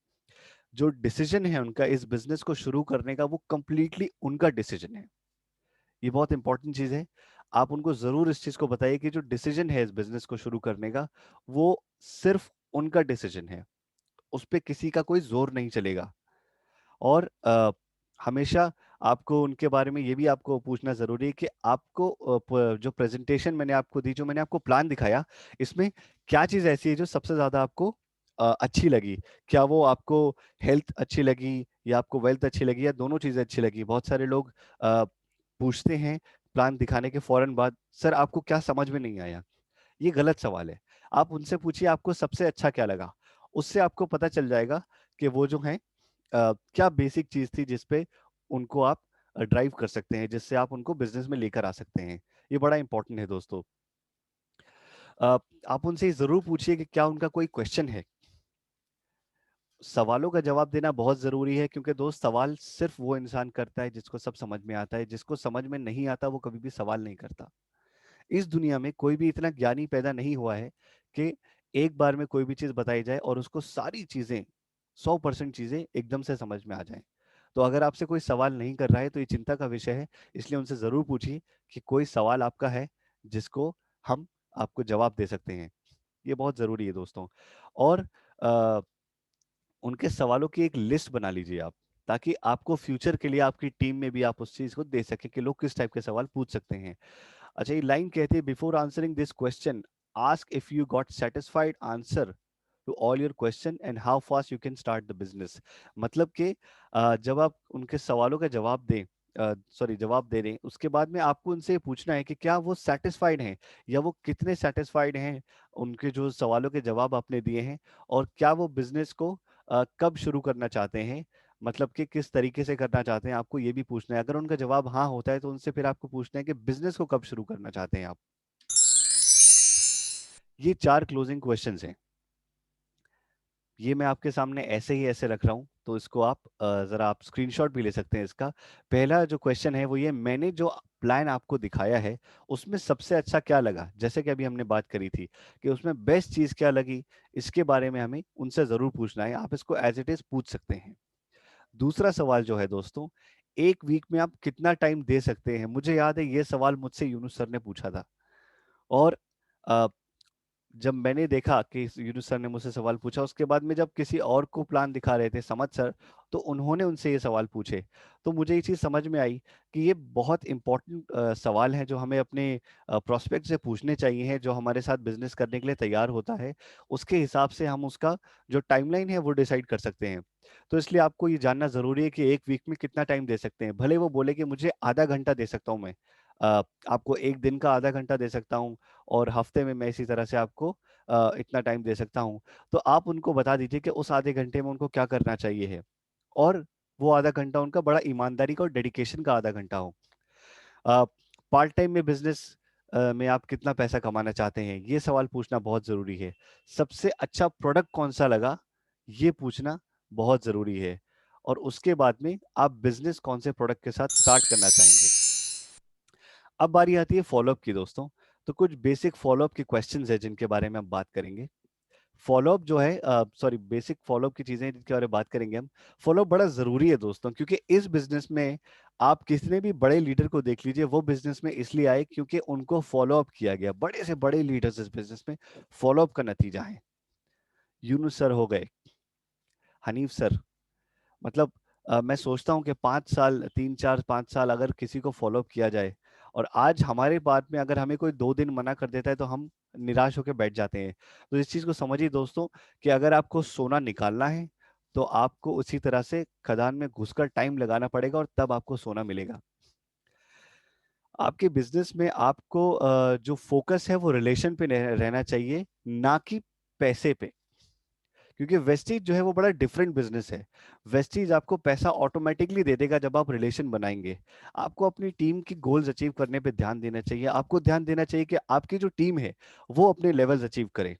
जो डिसीजन है उनका इस बिजनेस को शुरू करने का, वो कंप्लीटली उनका डिसीजन है। ये बहुत इंपॉर्टेंट चीज है। आप उनको जरूर इस चीज को बताइए कि जो डिसीजन है इस बिजनेस को शुरू करने का, वो सिर्फ उनका डिसीजन है, उस पे किसी का कोई जोर नहीं चलेगा। और हमेशा आपको उनके बारे में ये भी आपको पूछना जरूरी है कि आपको जो प्रेजेंटेशन मैंने आपको दी, जो मैंने आपको प्लान दिखाया, इसमें क्या चीज ऐसी है जो सबसे ज्यादा आपको अच्छी लगी। क्या वो आपको हेल्थ अच्छी लगी, या आपको वेल्थ अच्छी लगी, या दोनों चीजें अच्छी लगी? बहुत सारे लोग पूछते हैं प्लान दिखाने के फौरन बाद, सर आपको क्या समझ में नहीं आया। ये गलत सवाल है। आप उनसे पूछिए आपको सबसे अच्छा क्या लगा, उससे आपको पता चल जाएगा कि वो जो है क्या बेसिक चीज थी जिसपे उनको आप ड्राइव कर सकते हैं, जिससे आप उनको बिजनेस में लेकर आ सकते हैं। ये बड़ा इंपॉर्टेंट है दोस्तों। अ, आप उनसे जरूर पूछिए कि क्या उनका कोई क्वेश्चन है। सवालों का जवाब देना बहुत जरूरी है, क्योंकि दोस्त सवाल सिर्फ वो इंसान करता है जिसको सब समझ में आता है। जिसको समझ में नहीं आता वो कभी भी सवाल नहीं करता। इस दुनिया में कोई भी इतना ज्ञानी पैदा नहीं हुआ है कि एक बार में कोई भी चीज बताई जाए और उसको सारी चीजें 100% चीजें एकदम से समझ में आ जाएं। तो अगर आपसे कोई सवाल नहीं कर रहा है तो ये चिंता का विषय है। इसलिए उनसे जरूर पूछिए कि कोई सवाल आपका है जिसको हम आपको जवाब दे सकते हैं। ये बहुत जरूरी है दोस्तों। और अ, उनके सवालों की एक लिस्ट बना लीजिए आप, ताकि आपको फ्यूचर के लिए आपकी टीम में भी आप उस चीज को दे सके कि लोग किस टाइप के सवाल पूछ सकते हैं। अच्छा, ये लाइन कहती है, before answering this question ask if you got satisfied answer to all your question and how fast you can start the business. मतलब कि जब आप उनके सवालों का जवाब दें, जवाब दे रहे हैं, उसके बाद में आपको उनसे ये पूछना है कि क्या वो सेटिस्फाइड हैं, या वो कितने सेटिस्फाइड हैं उनके जो सवालों के जवाब आपने दिए हैं, और क्या वो बिजनेस को कब शुरू करना चाहते हैं, मतलब कि किस तरीके से करना चाहते हैं, आपको ये भी पूछना है। अगर उनका जवाब हाँ होता है तो उनसे फिर आपको पूछना है कि बिजनेस को कब शुरू करना चाहते हैं आप। ये 4 क्लोजिंग क्वेश्चंस हैं। ये मैं आपके सामने ऐसे ही ऐसे रख रहा हूं, तो इसको आप जरा आप स्क्रीनशॉट भी ले सकते हैं इसका। पहला जो क्वेश्चन है वो ये, मैंने जो प्लान आपको दिखाया है उसमें सबसे अच्छा क्या लगा, जैसे कि अभी हमने बात करी थी कि उसमें बेस्ट चीज क्या लगी, इसके बारे में हमें उनसे जरूर पूछना है। आप इसको एज इट इज पूछ सकते हैं। दूसरा सवाल जो है दोस्तों, एक वीक में आप कितना टाइम दे सकते हैं। मुझे याद है ये सवाल मुझसे यूनुस सर ने पूछा था, और जब मैंने देखा कि यूनुस सर ने मुझसे सवाल पूछा, उसके बाद में जब किसी और को प्लान दिखा रहे थे समझ सर, तो उन्होंने उनसे ये सवाल पूछे, तो मुझे ये चीज़ समझ में आई कि ये बहुत इंपॉर्टेंट सवाल हैं जो हमें अपने प्रोस्पेक्ट से पूछने चाहिए हैं। जो हमारे साथ बिजनेस करने के लिए तैयार होता है, उसके हिसाब से हम उसका जो टाइमलाइन है वो डिसाइड कर सकते हैं। तो इसलिए आपको ये जानना जरूरी है कि एक वीक में कितना टाइम दे सकते हैं। भले वो बोले कि मुझे आधा घंटा दे सकता हूँ मैं, आपको एक दिन का आधा घंटा दे सकता हूँ, और हफ्ते में मैं इसी तरह से आपको इतना टाइम दे सकता हूँ। तो आप उनको बता दीजिए कि उस आधे घंटे में उनको क्या करना चाहिए है, और वो आधा घंटा उनका बड़ा ईमानदारी का और डेडिकेशन का आधा घंटा हो। पार्ट टाइम में बिजनेस में आप कितना पैसा कमाना चाहते हैं, ये सवाल पूछना बहुत जरूरी है। सबसे अच्छा प्रोडक्ट कौन सा लगा, ये पूछना बहुत जरूरी है। और उसके बाद में आप बिजनेस कौन से प्रोडक्ट के साथ स्टार्ट करना चाहेंगे। अब बारी आती है फॉलोअप की दोस्तों। तो कुछ बेसिक फॉलोअप के क्वेश्चंस है जिनके बारे में हम बात करेंगे। फॉलोअप जो है, बेसिक फॉलोअप की चीजें जिनके बारे में बात करेंगे हम। फॉलोअप बड़ा जरूरी है दोस्तों, क्योंकि इस बिजनेस में आप कितने भी बड़े लीडर को देख लीजिए, वो बिजनेस में इसलिए आए क्योंकि उनको फॉलोअप किया गया। बड़े से बड़े लीडर्स इस बिजनेस में फॉलोअप का नतीजा है। यूनुस सर हो गए, हनीफ सर, मतलब मैं सोचता हूँ कि 5 साल, 3 4 5 साल अगर किसी को फॉलोअप किया जाए, और आज हमारे बात में अगर हमें कोई 2 दिन मना कर देता है तो हम निराश होकर बैठ जाते हैं। तो इस चीज को समझिए दोस्तों, कि अगर आपको सोना निकालना है तो आपको उसी तरह से खदान में घुसकर टाइम लगाना पड़ेगा, और तब आपको सोना मिलेगा। आपके बिजनेस में आपको जो फोकस है वो रिलेशन पे रहना चाहिए, ना कि पैसे पे। क्योंकि वेस्टीज जो है वो बड़ा डिफरेंट बिजनेस है। वेस्टीज आपको पैसा ऑटोमेटिकली दे देगा जब आप रिलेशन बनाएंगे। आपको अपनी टीम की गोल्स अचीव करने पे ध्यान देना चाहिए। आपको ध्यान देना चाहिए कि आपकी जो टीम है वो अपने लेवल्स अचीव करे।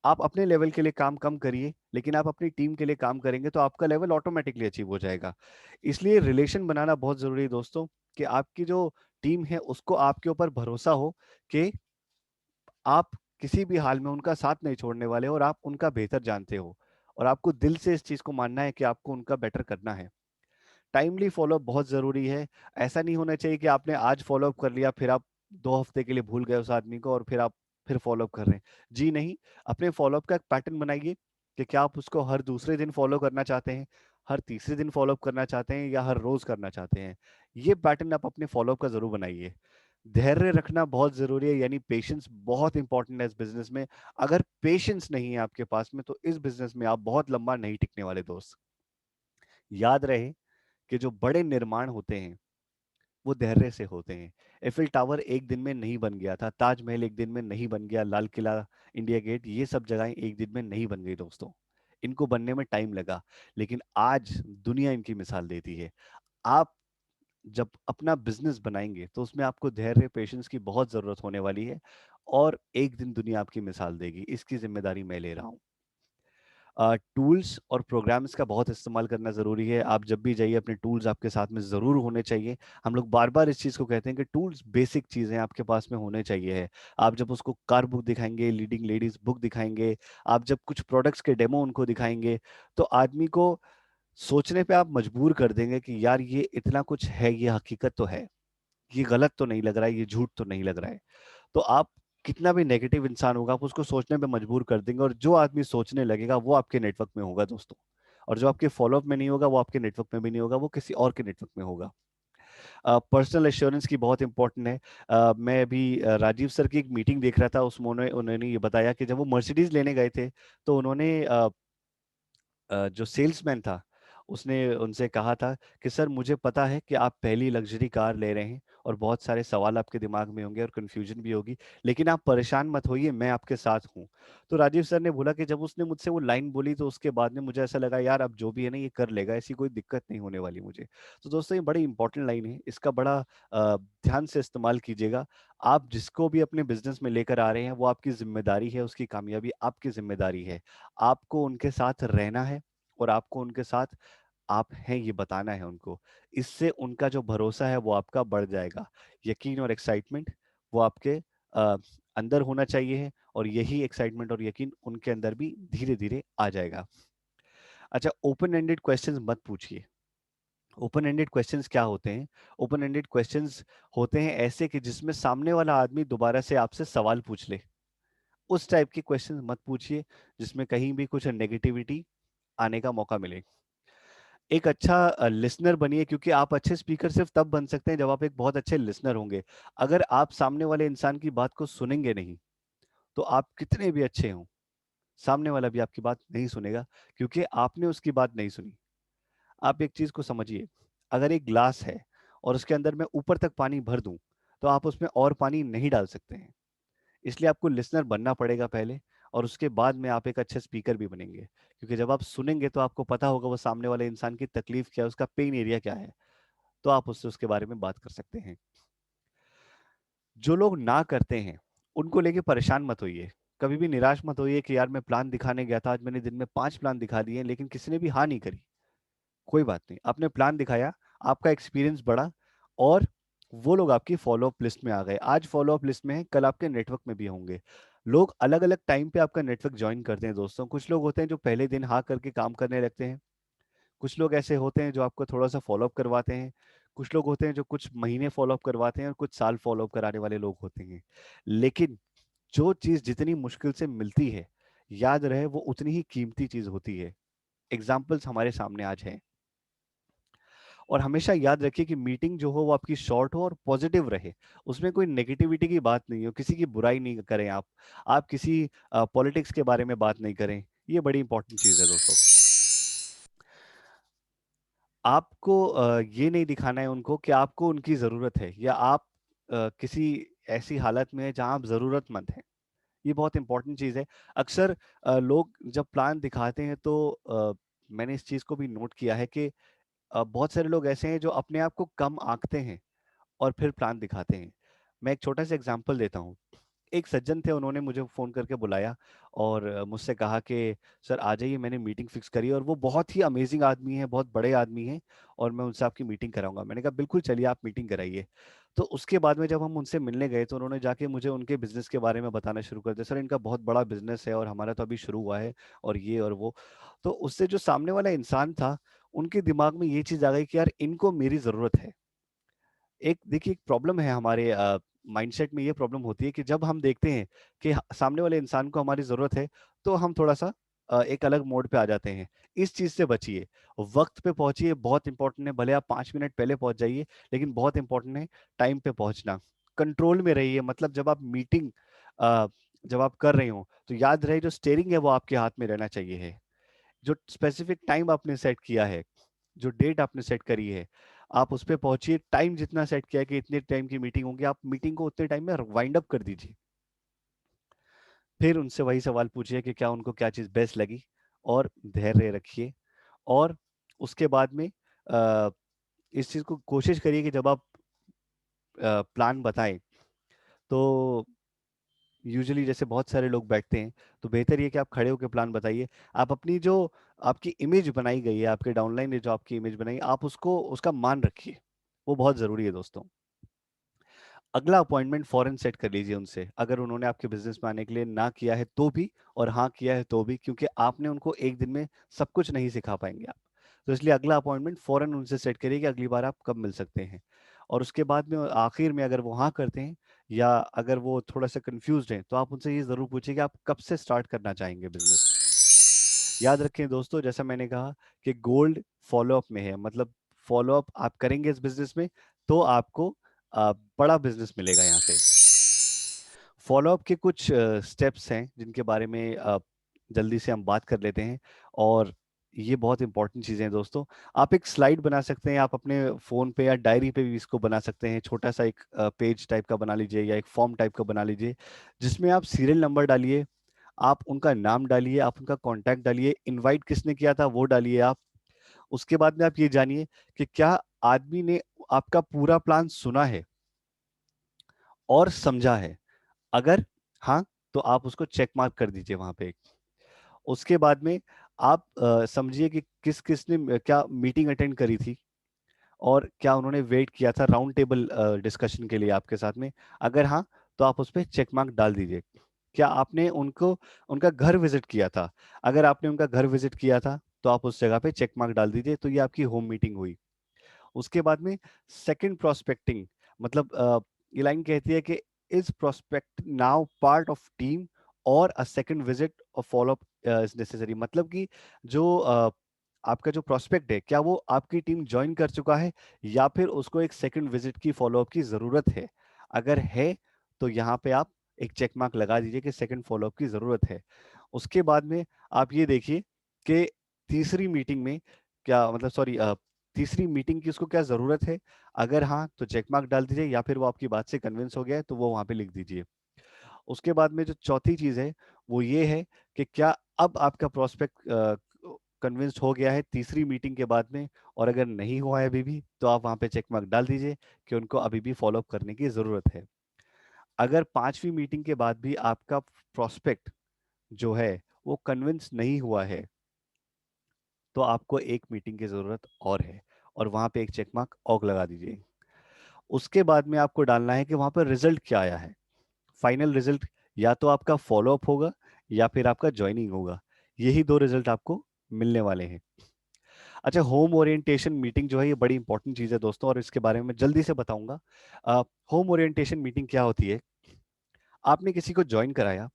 आप अपने लेवल के लिए काम कम करिए, लेकिन आप अपनी टीम के लिए काम करेंगे तो आपका लेवल ऑटोमेटिकली अचीव हो जाएगा। इसलिए रिलेशन बनाना बहुत जरूरी है दोस्तों, कि आपकी जो टीम है उसको आपके ऊपर भरोसा हो कि आप किसी भी हाल में उनका साथ नहीं छोड़ने वाले हो, और आप उनका बेहतर जानते हो, और आपको दिल से इस चीज को मानना है कि आपको उनका बेटर करना है। टाइमली फॉलोअप बहुत जरूरी है। ऐसा नहीं होना चाहिए कि आपने आज फॉलोअप कर लिया, फिर आप 2 हफ्ते के लिए भूल गए उस आदमी को, और फिर आप फिर फॉलोअप कर रहे हैं। जी नहीं, अपने फॉलोअप का एक पैटर्न बनाइए कि क्या आप उसको हर दूसरे दिन फॉलो करना चाहते हैं, हर तीसरे दिन फॉलोअप करना चाहते हैं, या हर रोज करना चाहते हैं। ये पैटर्न आप अपने फॉलोअप का जरूर बनाइए। धैर्य रखना बहुत जरूरी है, यानी पेशेंस बहुत इंपॉर्टेंट है इस बिजनेस में। अगर पेशेंस नहीं है आपके पास में तो इस बिजनेस में आप बहुत लंबा नहीं टिकने वाले दोस्त। याद रहे कि जो बड़े निर्माण होते हैं वो धैर्य से होते हैं। एफिल टावर एक दिन में नहीं बन गया था, ताजमहल एक दिन में नहीं बन गया, लाल किला, इंडिया गेट, ये सब जगहें एक दिन में नहीं बन गई दोस्तों। इनको बनने में टाइम लगा, लेकिन आज दुनिया इनकी मिसाल देती है। आप जब अपना बिजनेस बनाएंगे तो उसमें आपको धैर्य, पेशेंस की बहुत जरूरत होने वाली है, और एक दिन दुनिया आपकी मिसाल देगी, इसकी जिम्मेदारी मैं ले रहा हूँ। टूल्स और प्रोग्राम्स का बहुत इस्तेमाल करना ज़रूरी है। आप जब भी जाइए अपने टूल्स आपके साथ में ज़रूर होने चाहिए। हम लोग बार बार इस चीज़ को कहते हैं कि टूल्स बेसिक चीज़ें आपके पास में होने चाहिए है। आप जब उसको कार बुक दिखाएंगे, लीडिंग लेडीज बुक दिखाएंगे, आप जब कुछ प्रोडक्ट्स के डेमो उनको दिखाएंगे, तो आदमी को सोचने पे आप मजबूर कर देंगे कि यार ये इतना कुछ है, ये हकीकत तो है, ये गलत तो नहीं लग रहा है, ये झूठ तो नहीं लग रहा है। तो आप, कितना भी नेगेटिव इंसान होगा, आप उसको सोचने पे मजबूर कर देंगे, और जो आदमी सोचने लगेगा वो आपके नेटवर्क में होगा दोस्तों। और जो आपके फॉलोअप में नहीं होगा वो आपके नेटवर्क में भी नहीं होगा, वो किसी और के नेटवर्क में होगा। पर्सनल एश्योरेंस की बहुत इंपॉर्टेंट है। मैं अभी राजीव सर की एक मीटिंग देख रहा था, उसमें उन्होंने ये बताया कि जब वो मर्सिडीज लेने गए थे, तो उन्होंने जो सेल्समैन था उसने उनसे कहा था कि सर मुझे पता है कि आप पहली लग्जरी कार ले रहे हैं और बहुत सारे सवाल आपके दिमाग में होंगे और कंफ्यूजन भी होगी, लेकिन आप परेशान मत होइए, मैं आपके साथ हूँ। तो राजीव सर ने बोला कि जब उसने मुझसे वो लाइन बोली तो उसके बाद में मुझे ऐसा लगा यार अब जो भी है ना ये कर लेगा, ऐसी कोई दिक्कत नहीं होने वाली मुझे। तो दोस्तों ये बड़ी इंपॉर्टेंट लाइन है, इसका बड़ा ध्यान से इस्तेमाल कीजिएगा। आप जिसको भी अपने बिजनेस में लेकर आ रहे हैं वो आपकी जिम्मेदारी है, उसकी कामयाबी आपकी जिम्मेदारी है। आपको उनके साथ रहना है, और आपको उनके साथ आप हैं ये बताना है उनको। इससे उनका जो भरोसा है वो आपका बढ़ जाएगा। यकीन और एक्साइटमेंट वो आपके अ, अंदर होना चाहिए है, और यही एक्साइटमेंट और यकीन उनके अंदर भी धीरे धीरे आ जाएगा। अच्छा, ओपन एंडेड क्वेश्चंस मत पूछिए। ओपन एंडेड क्वेश्चंस क्या होते हैं? ओपन एंडेड क्वेश्चंस होते हैं ऐसे कि जिसमें सामने वाला आदमी दोबारा से आपसे सवाल पूछ ले। उस टाइप के क्वेश्चंस मत पूछिए जिसमें कहीं भी कुछ नेगेटिविटी आने का मौका मिले। एक अच्छा लिसनर बनिए, क्योंकि आप अच्छे स्पीकर सिर्फ तब बन सकते हैं जब आप एक बहुत अच्छे लिसनर होंगे। अगर आप सामने वाले इंसान की बात को सुनेंगे नहीं, तो आप कितने भी अच्छे हों, सामने वाला भी आपकी बात नहीं सुनेगा, क्योंकि आपने उसकी बात नहीं सुनी। आप एक चीज को समझिए, अगर एक ग्लास है और उसके अंदर मैं ऊपर तक पानी भर दूं, तो आप उसमें और पानी नहीं डाल सकते हैं। इसलिए आपको लिसनर बनना पड़ेगा पहले, और उसके बाद में आप एक अच्छे स्पीकर भी बनेंगे, क्योंकि जब आप सुनेंगे तो आपको पता होगा वो सामने वाले इंसान की तकलीफ क्या है, उसका पेन एरिया क्या है, तो आप उससे उसके बारे में बात कर सकते हैं। जो लोग ना करते हैं उनको लेके परेशान मत होइए, कभी भी निराश मत होइए कि यार मैं प्लान दिखाने गया था, आज मैंने दिन में 5 प्लान दिखा दिए लेकिन किसी ने भी हाँ नहीं करी। कोई बात नहीं, आपने प्लान दिखाया, आपका एक्सपीरियंस बढ़ा, और वो लोग आपकी फॉलोअप लिस्ट में आ गए। आज फॉलोअप लिस्ट में है, कल आपके नेटवर्क में भी होंगे। लोग अलग अलग टाइम पे आपका नेटवर्क ज्वाइन करते हैं दोस्तों। कुछ लोग होते हैं जो पहले दिन हाँ करके काम करने लगते हैं, कुछ लोग ऐसे होते हैं जो आपको थोड़ा सा फॉलोअप करवाते हैं, कुछ लोग होते हैं जो कुछ महीने फॉलोअप करवाते हैं, और कुछ साल फॉलोअप कराने वाले लोग होते हैं। लेकिन जो चीज जितनी मुश्किल से मिलती है, याद रहे वो उतनी ही कीमती चीज होती है। एग्जाम्पल्स हमारे सामने आज हैं। और हमेशा याद रखिए कि मीटिंग जो हो वो आपकी शॉर्ट हो और पॉजिटिव रहे, उसमें कोई नेगेटिविटी की बात नहीं हो, किसी की बुराई नहीं करें आप किसी पॉलिटिक्स के बारे में बात नहीं करें। ये बड़ी इंपॉर्टेंट चीज है दोस्तों। आपको ये नहीं दिखाना है उनको कि आपको उनकी जरूरत है, या आप किसी ऐसी हालत में है जहां आप जरूरतमंद हैं। ये बहुत इंपॉर्टेंट चीज है। अक्सर लोग जब प्लान दिखाते हैं तो मैंने इस चीज को भी नोट किया है कि बहुत सारे लोग ऐसे हैं जो अपने आप को कम आंकते हैं और फिर प्लान दिखाते हैं। मैं एक छोटा सा एग्जांपल देता हूँ। एक सज्जन थे, उन्होंने मुझे फ़ोन करके बुलाया और मुझसे कहा कि सर आ जाइए, मैंने मीटिंग फिक्स करी, और वो बहुत ही अमेजिंग आदमी हैं, बहुत बड़े आदमी हैं, और मैं उनसे आपकी मीटिंग कराऊंगा। मैंने कहा बिल्कुल चलिए, आप मीटिंग कराइए। तो उसके बाद में जब हम उनसे मिलने गए तो उन्होंने जाके मुझे उनके बिजनेस के बारे में बताना शुरू कर दिया। सर इनका बहुत बड़ा बिजनेस है और हमारा तो अभी शुरू हुआ है, और ये और वो। तो उससे जो सामने वाला इंसान था, उनके दिमाग में ये चीज़ आ गई कि यार इनको मेरी ज़रूरत है। एक देखिए, एक प्रॉब्लम है हमारे माइंडसेट में, ये प्रॉब्लम होती है कि जब हम देखते हैं कि सामने वाले इंसान को हमारी जरूरत है, तो हम थोड़ा सा एक अलग मोड पे आ जाते हैं। इस चीज से बचिए, वक्त पे पहुंचिए, बहुत इंपॉर्टेंट है। भले आप 5 मिनट पहले पहुंच जाइए, लेकिन बहुत इंपॉर्टेंट है टाइम पे पहुंचना। कंट्रोल में रहिए, मतलब जब आप मीटिंग जब आप कर रहे हो तो याद रहे जो स्टेयरिंग है वो आपके हाथ में रहना चाहिए है। जो स्पेसिफिक टाइम आपने सेट किया है, जो डेट आपने सेट करी है, आप उस पे पहुंचिए, टाइम जितना सेट किया है कि इतने टाइम की मीटिंग होगी, आप मीटिंग को उतने टाइम में वाइंड अप कर दीजिए। फिर उनसे वही सवाल पूछिए कि क्या उनको क्या चीज़ बेस्ट लगी, और धैर्य रखिए। और उसके बाद में इस चीज़ को कोशिश करिए कि जब आप प्लान बताएं, तो यूजुअली जैसे बहुत सारे लोग बैठते हैं, तो बेहतर ये कि आप खड़े होकर प्लान बताइए। आप अपनी जो आपकी इमेज बनाई गई है, आपके डाउनलाइन ने जो आपकी इमेज बनाई, आप उसको उसका मान रखिए, वो बहुत ज़रूरी है दोस्तों। अगला अपॉइंटमेंट फॉरेन सेट कर लीजिए उनसे, अगर उन्होंने आपके बिजनेस में आने के लिए ना किया है तो भी, और हाँ किया है तो भी, क्योंकि आपने उनको एक दिन में सब कुछ नहीं सिखा पाएंगे आप। तो इसलिए अगला अपॉइंटमेंट फॉरेन उनसे सेट करिए कि अगली बार आप कब मिल सकते हैं। और उसके बाद में आखिर में अगर वो हाँ करते हैं, या अगर वो थोड़ा सा कंफ्यूज्ड हैं, तो आप उनसे ये जरूर पूछिए कि आप कब से स्टार्ट करना चाहेंगे बिजनेस। याद रखें दोस्तों, जैसा मैंने कहा कि गोल्ड फॉलोअप में है, मतलब फॉलोअप आप करेंगे इस बिजनेस में, तो आपको बड़ा बिजनेस मिलेगा यहाँ से। फॉलोअप के कुछ स्टेप्स हैं जिनके बारे में जल्दी से हम बात कर लेते हैं, और ये बहुत इंपॉर्टेंट चीज़ें हैं दोस्तों। आप एक स्लाइड बना सकते हैं, आप अपने फ़ोन पे या डायरी पे भी इसको बना सकते हैं। छोटा सा एक पेज टाइप का बना लीजिए या एक फॉर्म टाइप का बना लीजिए, जिसमें आप सीरियल नंबर डालिए, आप उनका नाम डालिए, आप उनका कॉन्टैक्ट डालिए, इनवाइट किसने किया था वो डालिए आप। उसके बाद में आप ये जानिए कि क्या आदमी ने आपका पूरा प्लान सुना है और समझा है। अगर हाँ, तो आप उसको चेक मार्क कर दीजिए वहां पे। उसके बाद में आप समझिए कि किस किस ने क्या मीटिंग अटेंड करी थी, और क्या उन्होंने वेट किया था राउंड टेबल डिस्कशन के लिए आपके साथ में। अगर हाँ, तो आप उस पर चेक मार्क डाल दीजिए। क्या आपने उनको उनका घर विजिट किया था? अगर आपने उनका घर विजिट किया था, तो आप उस जगह पे चेक मार्क डाल दीजिए, तो ये आपकी होम मीटिंग हुई। उसके बाद में सेकंड प्रोस्पेक्टिंग, मतलब ये लाइन कहती है कि is prospect now part of team, और अ सेकंड विजिट और फॉलोअप इज नेसेसरी। मतलब कि जो आपका जो प्रोस्पेक्ट है, क्या वो आपकी टीम ज्वाइन कर चुका है, या फिर उसको एक सेकंड विजिट की फॉलोअप की जरूरत है। अगर है, तो यहाँ पे आप एक चेक मार्क लगा दीजिए कि सेकंड फॉलोअप की जरूरत है। उसके बाद में आप ये देखिए कि तीसरी मीटिंग में क्या, मतलब सॉरी, तीसरी मीटिंग की उसको क्या जरूरत है। अगर हाँ, तो चेक मार्क डाल दीजिए, या फिर वो आपकी बात से कन्विंस हो गया है, तो वो वहां पे लिख दीजिए। उसके बाद में जो चौथी चीज है, वो ये है कि क्या अब आपका प्रोस्पेक्ट कन्विंस्ड हो गया है तीसरी मीटिंग के बाद में। और अगर नहीं हुआ है अभी भी, तो आप वहां पे चेक मार्क डाल दीजिए कि उनको अभी भी फॉलोअप करने की जरूरत है। अगर पांचवी मीटिंग के बाद भी आपका प्रोस्पेक्ट जो है वो कन्विंस नहीं हुआ है, तो आपको एक मीटिंग की जरूरत और है, और वहां पे एक चेक मार्क और लगा दीजिए। उसके बाद में आपको डालना है कि वहां पर रिजल्ट क्या आया है। फाइनल रिजल्ट या तो आपका फॉलोअप होगा, या फिर आपका ज्वाइनिंग होगा। यही दो रिजल्ट आपको मिलने वाले हैं। अच्छा, होम ओरिएंटेशन मीटिंग जो है, ये बड़ी इंपॉर्टेंट चीज है दोस्तों, और इसके बारे में मैं जल्दी से बताऊंगा। होम ओरिएंटेशन मीटिंग क्या होती है? आपने किसी को ज्वाइन कराया,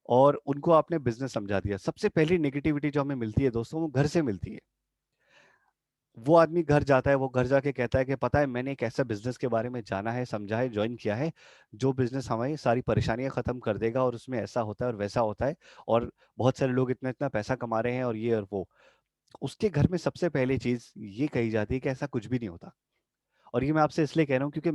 और उनको आपने बिजनेस समझा दिया। सबसे पहली नेगेटिविटी जो हमें मिलती है दोस्तों, वो घर से मिलती है। वो आदमी घर जाता है, वो घर जाके कहता है कि पता है, मैंने एक ऐसा बिजनेस के बारे में जाना है, समझा है, ज्वाइन किया है, जो बिजनेस हमारी सारी परेशानियां खत्म कर देगा, और उसमें ऐसा होता है और वैसा होता है, और बहुत सारे लोग इतना इतना पैसा कमा रहे हैं, और ये और वो। उसके घर में सबसे पहली चीज ये कही जाती है कि ऐसा कुछ भी नहीं होता। और ये मैं आपसे इसलिए कह रहा हूँ क्योंकि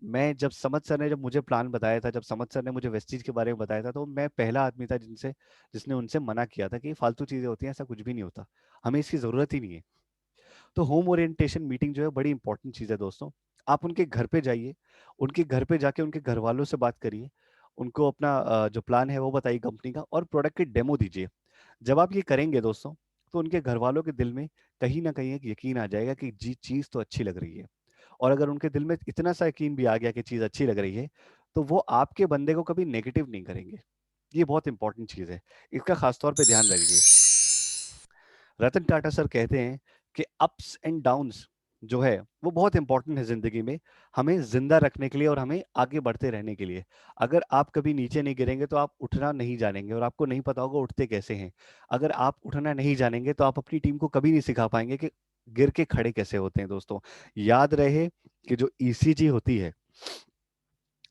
मैं जब समद सर ने जब मुझे प्लान बताया था, जब समद सर ने मुझे वेस्टीज के बारे में बताया था, तो मैं पहला आदमी था जिसने उनसे मना किया था कि ये फालतू चीजें होती हैं, ऐसा कुछ भी नहीं होता, हमें इसकी जरूरत ही नहीं है। तो होम ओरिएंटेशन मीटिंग जो है, बड़ी इंपॉर्टेंट चीज है दोस्तों। आप उनके घर पे जाइए, उनके घर पे जाके उनके घर वालों से बात करिए, उनको अपना जो प्लान है वो बताइए कंपनी का, और प्रोडक्ट की डेमो दीजिए। जब आप ये करेंगे दोस्तों, तो उनके घर वालों के दिल में कहीं ना कहीं एक यकीन आ जाएगा कि जी चीज तो अच्छी लग रही है। और अगर उनके दिल में इतना सा यकीन भी आ गया कि चीज अच्छी लग रही है, तो वो आपके बंदे को कभी नेगेटिव नहीं करेंगे। ये बहुत इंपॉर्टेंट चीज है, इसका खासतौर पे ध्यान रखिए। रतन टाटा सर कहते हैं कि अप्स एंड डाउन्स जो है, वो बहुत इंपॉर्टेंट है जिंदगी में, हमें जिंदा रखने के लिए और हमें आगे बढ़ते रहने के लिए। अगर आप कभी नीचे नहीं गिरेंगे, तो आप उठना नहीं जानेंगे, और आपको नहीं पता होगा उठते कैसे हैं। अगर आप उठना नहीं जानेंगे, तो आप अपनी टीम को कभी नहीं सिखा पाएंगे कि गिर के खड़े कैसे होते हैं दोस्तों। याद रहे कि जो ईसीजी होती है,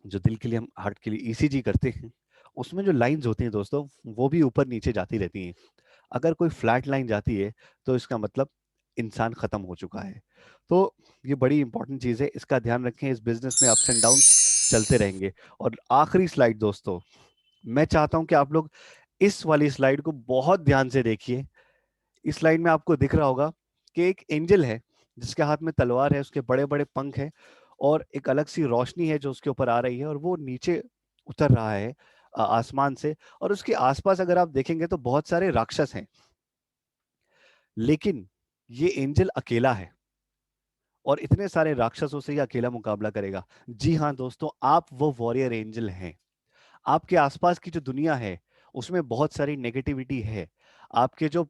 जो दिल के लिए हम हार्ट के लिए ईसीजी करते हैं, उसमें जो लाइंस होती हैं दोस्तों, वो भी ऊपर नीचे जाती रहती हैं। अगर कोई फ्लैट लाइन जाती है, तो इसका मतलब इंसान खत्म हो चुका है। तो ये बड़ी इंपॉर्टेंट चीज है, इसका ध्यान रखें। इस बिजनेस में अप्स एंड डाउन्स चलते रहेंगे। और आखिरी स्लाइड दोस्तों, मैं चाहता हूं कि आप लोग इस वाली स्लाइड को बहुत ध्यान से देखिए। इस स्लाइड में आपको दिख रहा होगा कि एक एंजल है जिसके हाथ में तलवार है, उसके बड़े बड़े पंख हैं और एक अलग सी रोशनी है जो उसके ऊपर आ रही है और वो नीचे उतर रहा है आसमान से। और उसके आसपास अगर आप देखेंगे तो बहुत सारे राक्षस हैं, लेकिन ये एंजल अकेला है और इतने सारे राक्षसों से ये अकेला मुकाबला करेगा। जी हाँ दोस्तों, आप वो वॉरियर एंजल हैं। आपके आसपास की जो दुनिया है उसमें बहुत सारी नेगेटिविटी है। आपके जो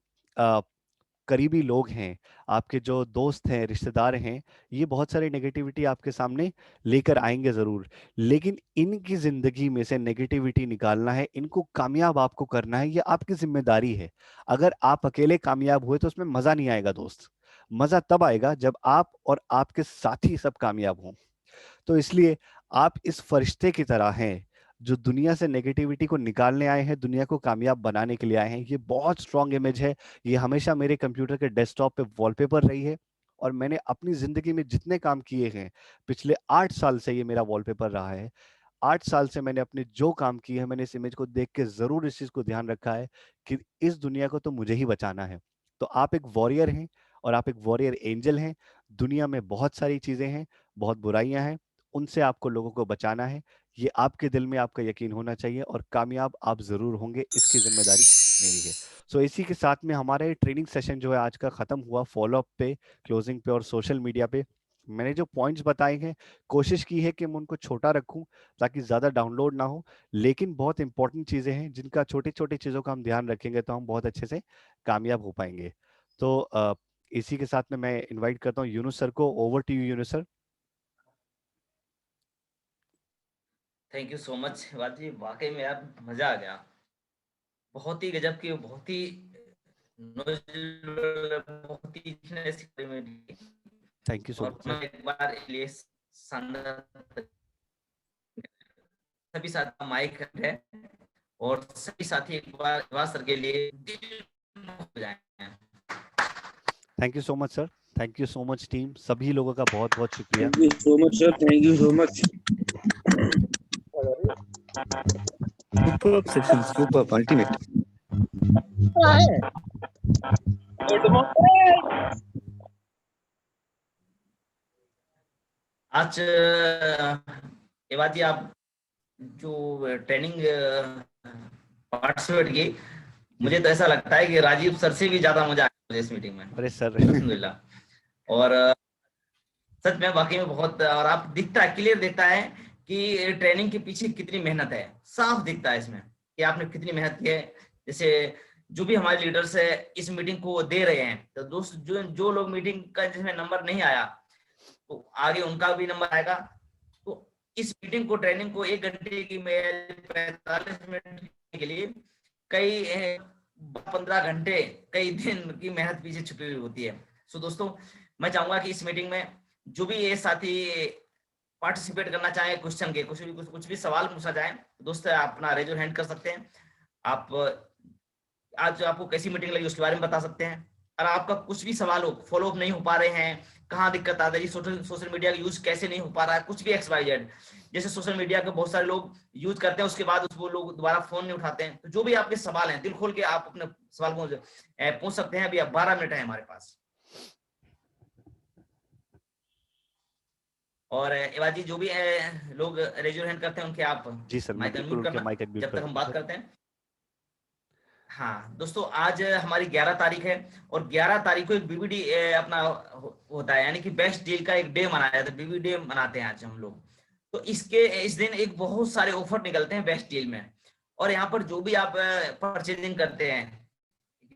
करीबी लोग हैं, आपके जो दोस्त हैं, रिश्तेदार हैं, ये बहुत सारी नेगेटिविटी आपके सामने लेकर आएंगे जरूर। लेकिन इनकी जिंदगी में से नेगेटिविटी निकालना है, इनको कामयाब आपको करना है, ये आपकी जिम्मेदारी है। अगर आप अकेले कामयाब हुए तो उसमें मजा नहीं आएगा दोस्त। मजा तब आएगा जब आप और आपके साथी सब कामयाब हों। तो इसलिए आप इस फरिश्ते की तरह हैं जो दुनिया से नेगेटिविटी को निकालने आए हैं, दुनिया को कामयाब बनाने के लिए आए हैं। ये बहुत स्ट्रांग इमेज है, ये हमेशा मेरे कंप्यूटर के डेस्कटॉप पे वॉलपेपर रही है और मैंने अपनी जिंदगी में जितने काम किए हैं, पिछले 8 साल से ये मेरा वॉलपेपर रहा है। 8 साल से मैंने अपने जो काम किए हैं, मैंने इस इमेज को देख के जरूर इस चीज को ध्यान रखा है कि इस दुनिया को तो मुझे ही बचाना है। तो आप एक वॉरियर हैं और आप एक वॉरियर एंजल हैं। दुनिया में बहुत सारी चीजें हैं, बहुत बुराइयां हैं, उनसे आपको लोगों को बचाना है। ये आपके दिल में आपका यकीन होना चाहिए और कामयाब आप जरूर होंगे, इसकी जिम्मेदारी मेरी है। सो इसी के साथ में हमारा ये ट्रेनिंग सेशन जो है आज का खत्म हुआ। फॉलोअप पे, क्लोजिंग पे और सोशल मीडिया पे मैंने जो पॉइंट्स बताए हैं, कोशिश की है कि मैं उनको छोटा रखूं ताकि ज्यादा डाउनलोड ना हो। लेकिन बहुत इंपॉर्टेंट चीजें हैं जिनका छोटी छोटी चीजों का हम ध्यान रखेंगे तो हम बहुत अच्छे से कामयाब हो पाएंगे। तो इसी के साथ में मैं इनवाइट करता हूँ यूनुस सर को। Over to you Yunus sir. Thank you so much वाजी, वाकई में यार मजा आ गया। बहुत ही गजब की, बहुत ही बहुत ही थैंक यू सो और मच मैं सर। एक बार लिए शानदार, सभी साथ माइक है और सभी साथी एक बार सर के लिए दिल हो जाए। Thank you so much sir. Thank you so much team, सभी लोगों का बहुत बहुत शुक्रिया। Thank you so much sir, thank you so much. Superb section, superb, ultimate. आज एवाजी आप जो ट्रेनिंग पार्टिसिपेट की, मुझे तो ऐसा लगता है कि राजीव सर से भी ज्यादा मजा आया मुझे इस मीटिंग में। अरे सर अल्हम्दुलिल्लाह। और सच में वाकई में बहुत, और आप दिखता है, क्लियर दिखता है कि ट्रेनिंग के पीछे कितनी मेहनत है। साफ दिखता है इसमें कि आपने कितनी मेहनत की है। जैसे जो भी हमारे लीडर्स है इस मीटिंग को दे रहे हैं, तो दोस्त जो लोग मीटिंग का जिसमें नंबर नहीं आया तो आगे उनका भी नंबर आएगा। तो इस मीटिंग को, ट्रेनिंग को 1 घंटे की 45 मिनट के लिए कई 15 घंटे, कई दिन की मेहनत पीछे छुपी हुई होती है। सो दोस्तों, मैं चाहूंगा कि इस मीटिंग में जो भी ये साथी पार्टिसिपेट करना चाहे, क्वेश्चन के कुछ भी सवाल पूछा जाए, दोस्त अपना रेज हैंड कर सकते हैं। आप आज आपको कैसी मीटिंग लगी उसके बारे में बता सकते हैं। और आपका कुछ भी सवाल हो, फॉलोअप नहीं हो पा रहे हैं, कहाँ दिक्कत आ रही है, सोशल मीडिया का यूज कैसे नहीं हो पा रहा है, कुछ भी XYZ। जैसे सोशल मीडिया का बहुत सारे लोग यूज करते हैं, उसके बाद वो लोग दोबारा फोन नहीं उठाते हैं। तो जो भी आपके सवाल हैं, दिल खोल के आप अपने सवाल पूछ सकते हैं। अभी 12 मिनट है हमारे पास। और एवाजी जो भी लोग रेज हैंड करते हैं उनके आप जी सर, मैं माइक बिल्कुल अनम्यूट उनके करना माइक अनम्यूट जब कर तक हम दूंगा बात सर। करते हैं। हाँ दोस्तों, आज हमारी 11 तारीख है और 11 तारीख को एक BBD अपना होता है, यानी कि बेस्ट डील का एक डे मनाया जाता है। BBD डे मनाते हैं आज हम लोग। तो इस दिन एक बहुत सारे ऑफर निकलते हैं बेस्ट डील में। और यहाँ पर जो भी आप परचेजिंग करते हैं,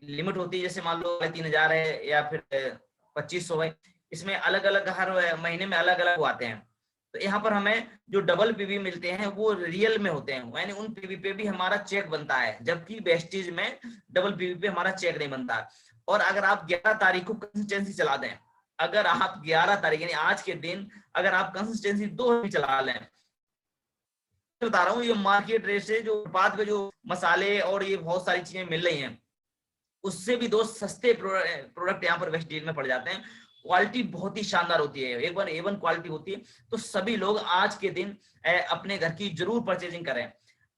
लिमिट होती है, जैसे मान लो 3000 है या फिर 2500 है। इसमें अलग अलग हर महीने में अलग अलग आते हैं। तो यहाँ पर हमें जो डबल PV मिलते हैं वो रियल में होते हैं, यानी उन PV पे भी हमारा चेक बनता है, जबकि वेस्टेज में डबल PV पे हमारा चेक नहीं बनता। और अगर आप 11 तारीख को कंसिस्टेंसी चला दें, अगर आप 11 तारीख यानी आज के दिन अगर आप कंसिस्टेंसी 2 भी चला लें, बता रहा हूँ, ये मार्केट रेट से जो बाद में जो मसाले और ये बहुत सारी चीजें मिल रही हैं, उससे भी 2 सस्ते प्रोडक्ट यहाँ पर वेस्ट डील में पड़ जाते हैं। क्वालिटी बहुत ही शानदार होती है, A1 क्वालिटी होती है। तो सभी लोग आज के दिन अपने घर की जरूर परचेजिंग करें।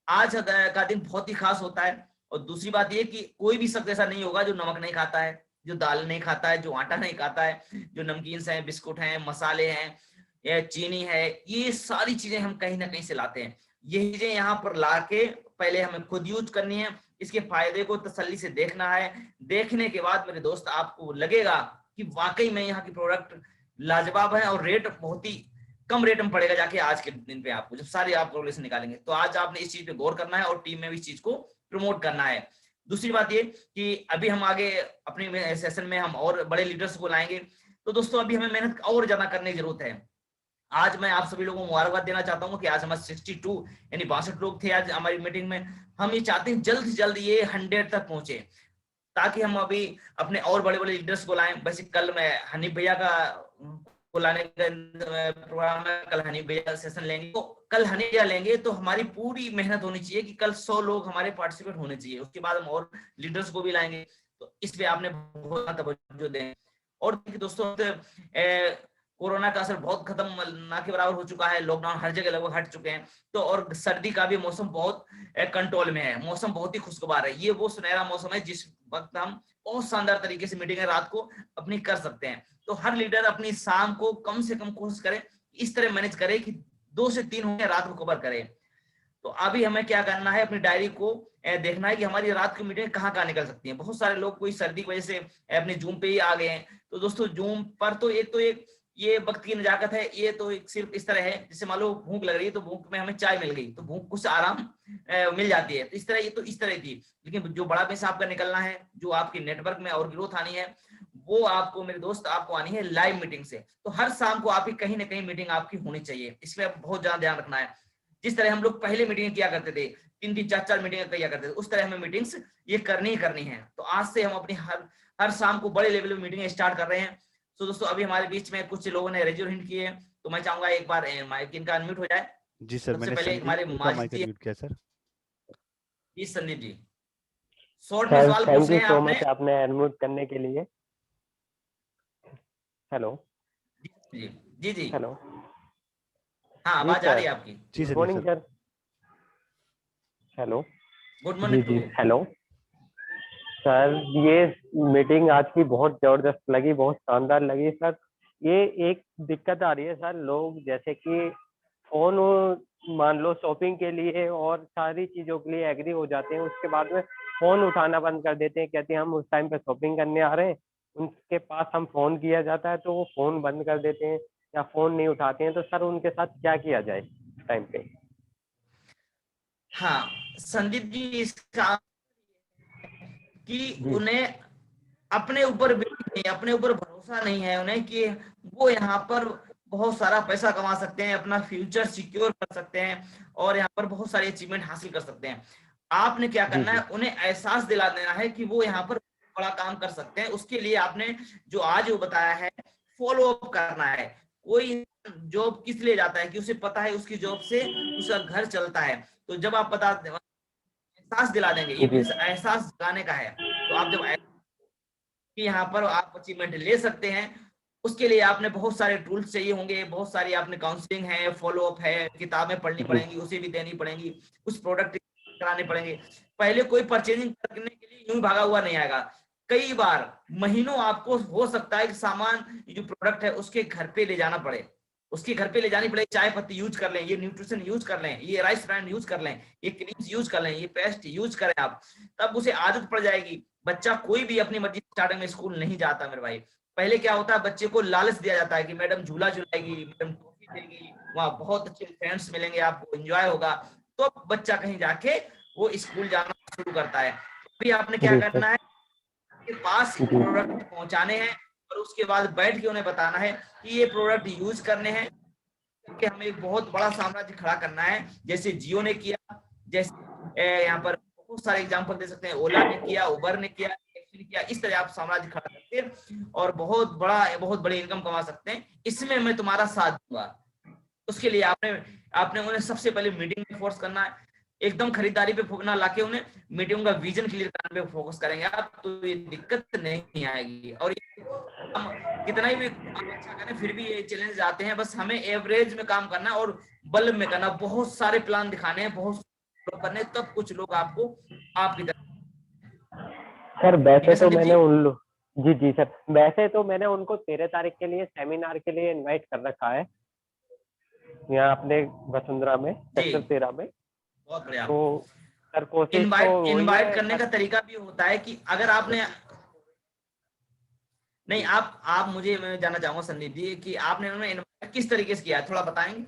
आज का दिन बहुत ही खास होता है। और दूसरी बात ये कि कोई भी शख्स ऐसा नहीं होगा जो नमक नहीं खाता है, जो दाल नहीं खाता है, जो आटा नहीं खाता है, जो नमकीन है, बिस्कुट हैं, मसाले हैं, या चीनी है, ये सारी चीजें हम कहीं ना कहीं से लाते हैं। ये चीजें यहाँ पर लाके पहले हमें खुद यूज करनी है, इसके फायदे को तसल्ली से देखना है। देखने के बाद मेरे दोस्त आपको लगेगा कि वाकई में यहाँ की प्रोडक्ट लाजवाब है और रेट बहुत ही कम रेट में पड़ेगा जाके आज के दिन पे आपको, जब सारी आप कैलकुलेशन निकालेंगे। तो आज आपने इस चीज पे गौर करना है और टीम में भी इस चीज को प्रमोट करना है। दूसरी बात ये कि अभी हम आगे अपने सेशन में हम और बड़े लीडर्स को लाएंगे। तो दोस्तों अभी हमें मेहनत और ज्यादा करने की जरूरत है। आज मैं आप सभी लोगों को मुबारकबाद देना चाहता हूँ कि आज हमारे 62 यानी 62 लोग थे आज हमारी मीटिंग में। हम ये चाहते हैं जल्द से जल्द ये 100 तक पहुंचे, ताकि हम अभी अपने और बड़े बड़े लीडर्स को लाएं। वैसे कल मैं हनीफ भैया का बुलाने का प्रोग्राम है, कल हनीफ भैया सेशन लेंगे। तो कल हनीफ भैया लेंगे तो हमारी पूरी मेहनत होनी चाहिए कि कल 100 लोग हमारे पार्टिसिपेट होने चाहिए। उसके बाद हम और लीडर्स को भी लाएंगे। तो इस पे आपने बहुत तवज्जो दें। और दोस्तों कोरोना का असर बहुत खत्म ना के बराबर हो चुका है, लॉकडाउन हर जगह लगभग हट चुके हैं। तो और सर्दी का भी मौसम बहुत कंट्रोल में है, मौसम बहुत ही खुशगवार है। ये वो सुनहरा मौसम है जिस वक्त हम बहुत शानदार तरीके से मीटिंग रात को अपनी कर सकते हैं। तो हर लीडर अपनी शाम को कम से कम कोशिश करे, इस तरह मैनेज करे कि 2 से 3 होंगे रात को कवर करे। तो अभी हमें क्या करना है, अपनी डायरी को देखना है कि हमारी रात की मीटिंग कहाँ कहाँ निकल सकती है। बहुत सारे लोग कोई सर्दी की वजह से अपने जूम पे ही आ गए हैं। तो दोस्तों जूम पर तो एक ये वक्त की नजाकत है। ये तो एक सिर्फ इस तरह है, जैसे मान लो भूख लग रही है तो भूख में हमें चाय मिल गई तो भूख कुछ आराम मिल जाती है। तो इस तरह ये तो इस तरह थी। लेकिन जो बड़ा पैसा आपका निकलना है, जो आपकी नेटवर्क में और ग्रोथ आनी है, वो आपको मेरे दोस्त आपको आनी है लाइव मीटिंग से। तो हर शाम को आपकी कहीं ना कहीं मीटिंग आपकी होनी चाहिए। इसमें बहुत ज्यादा ध्यान रखना है। जिस तरह हम लोग पहले मीटिंग किया करते थे, 3-3, 4-4 मीटिंग किया करते थे, उस तरह हमें मीटिंग्स ये करनी ही करनी है। तो आज से हम अपनी हर शाम को बड़े लेवल पे मीटिंग स्टार्ट कर रहे हैं। तो दोस्तों अभी हमारे बीच में कुछ लोगों ने रेज हिंट किए, तो मैं चाहूंगा एक बार माइक इनका अनम्यूट हो जाए। जी सर, सबसे मैंने पहले हमारे माइक माजिद अनम्यूट किया सर। जी, संदीप जी शॉर्ट में सवाल थैंक पूछने यू हैं सो आपने। मच आपने अनम्यूट करने के लिए। हेलो जी जी जी हेलो हाँ, जी आवाज आ रही सर, है आपकी। जी good sir, morning sir. Hello good जी मॉर्निंग जी टू। हेलो सर, ये मीटिंग आज की बहुत जबरदस्त लगी, बहुत शानदार लगी सर। ये एक दिक्कत आ रही है सर, लोग जैसे कि फोन मान लो शॉपिंग के लिए और सारी चीजों के लिए एग्री हो जाते हैं, उसके बाद में फोन उठाना बंद कर देते हैं, कहते हैं हम उस टाइम पे शॉपिंग करने आ रहे हैं। उनके पास हम फोन किया जाता है तो वो फोन बंद कर देते हैं या फोन नहीं उठाते हैं। तो सर उनके साथ क्या किया जाए इस टाइम पे? हाँ संदीप जी, इसका कि जी उन्हें अपने ऊपर अपने ऊपर भरोसा नहीं है उन्हें कि वो यहाँ पर बहुत सारा पैसा कमा सकते हैं, अपना फ्यूचर सिक्योर कर सकते हैं और यहाँ पर बहुत सारी अचीवमेंट हासिल कर सकते हैं। आपने क्या जी करना जी है, उन्हें एहसास दिला देना है कि वो यहाँ पर बड़ा काम कर सकते हैं। उसके लिए आपने जो आज वो बताया है, फॉलो अप करना है। कोई जॉब किस लिए जाता है कि उसे पता है उसकी जॉब से उसका घर चलता है। तो जब आप एहसास दिला देंगे, ये जी बिजनेस एहसास दिलाने का है। तो आप जब कि यहाँ पर आप अचीवमेंट ले सकते हैं, उसके लिए आपने बहुत सारे टूल्स चाहिए होंगे, बहुत सारी आपने काउंसलिंग है, फॉलो अप है, किताबें पढ़नी जी पड़ेंगी, उसे भी देनी पड़ेंगी, कुछ प्रोडक्ट कराने पड़ेंगे। पहले कोई परचेजिंग करने के लिए यूं भागा हुआ नहीं आएगा। कई बार महीनों आपको हो सकता है कि सामान जो प्रोडक्ट है उसके घर पे ले जाना पड़े, उसके घर पे ले जानी पड़े। चाय पत्ती यूज कर लें, ये न्यूट्रिशन यूज कर लें, ये राइस ब्रांड यूज कर लें, ये क्रीम्स यूज कर लें, ये पेस्ट यूज करें आप, तब उसे आदत पड़ जाएगी। बच्चा कोई भी अपनी मर्जी स्टार्टिंग में स्कूल नहीं जाता मेरे भाई। पहले क्या होता है, बच्चे को लालच दिया जाता है कि मैडम झूला झुलाएगी, मैडम टॉफी देगी, वहां बहुत अच्छे फ्रेंड्स मिलेंगे, आपको एंजॉय होगा, तो बच्चा कहीं जाके वो स्कूल जाना शुरू करता है। अभी आपने क्या जी करना सर। है, के पास जी प्रोडक्ट पहुंचाने हैं और उसके बाद बैठ के उन्हें बताना है कि ये प्रोडक्ट यूज करने हैं, कि हमें एक बहुत बड़ा साम्राज्य खड़ा करना है, जैसे जियो ने किया, जैसे यहाँ पर बहुत सारे एग्जांपल दे सकते हैं, ओला ने किया, उबर ने किया, टैक्सी ने किया। इस तरह आप साम्राज्य खड़ा करके और बहुत बड़ी इनकम कमा सकते हैं। इसमें मैं तुम्हारा साथ दूंगा। उसके लिए आपने उन्हें सबसे पहले मीटिंग में फोर्स करना है। एकदम खरीदारी पे ना लाके उन्हें मीटिंग का विजन क्लियर करने पे फोकस करेंगे आप, तो ये दिक्कत नहीं आएगी। और हम कितना भी काम अच्छा करें फिर भी ये चैलेंज आते हैं, बस हमें एवरेज में काम करना और बल्ब में करना, बहुत सारे प्लान दिखाने हैं, बहुत लोग करने, तब कुछ लोग आपको आपकी तरफ। सर ठीक वैसे है तो संदीप मैंने जी? जी जी सर, वैसे तो मैंने उनको 13 तारीख के लिए सेमिनार के लिए इनवाइट कर रखा है यहाँ अपने वसुंधरा में, सेक्टर 13 में। बहुत बढ़िया। तो सर कोशिश तो वही इनवाइट है। करने का तरीका भी होता है कि अगर आपने नहीं, आप मुझे, मैं जानना चाहूंगा संदीप जी कि आपने उन्हें इनवाइट किस तरीके से किया है, थोड़ा बताएंगे?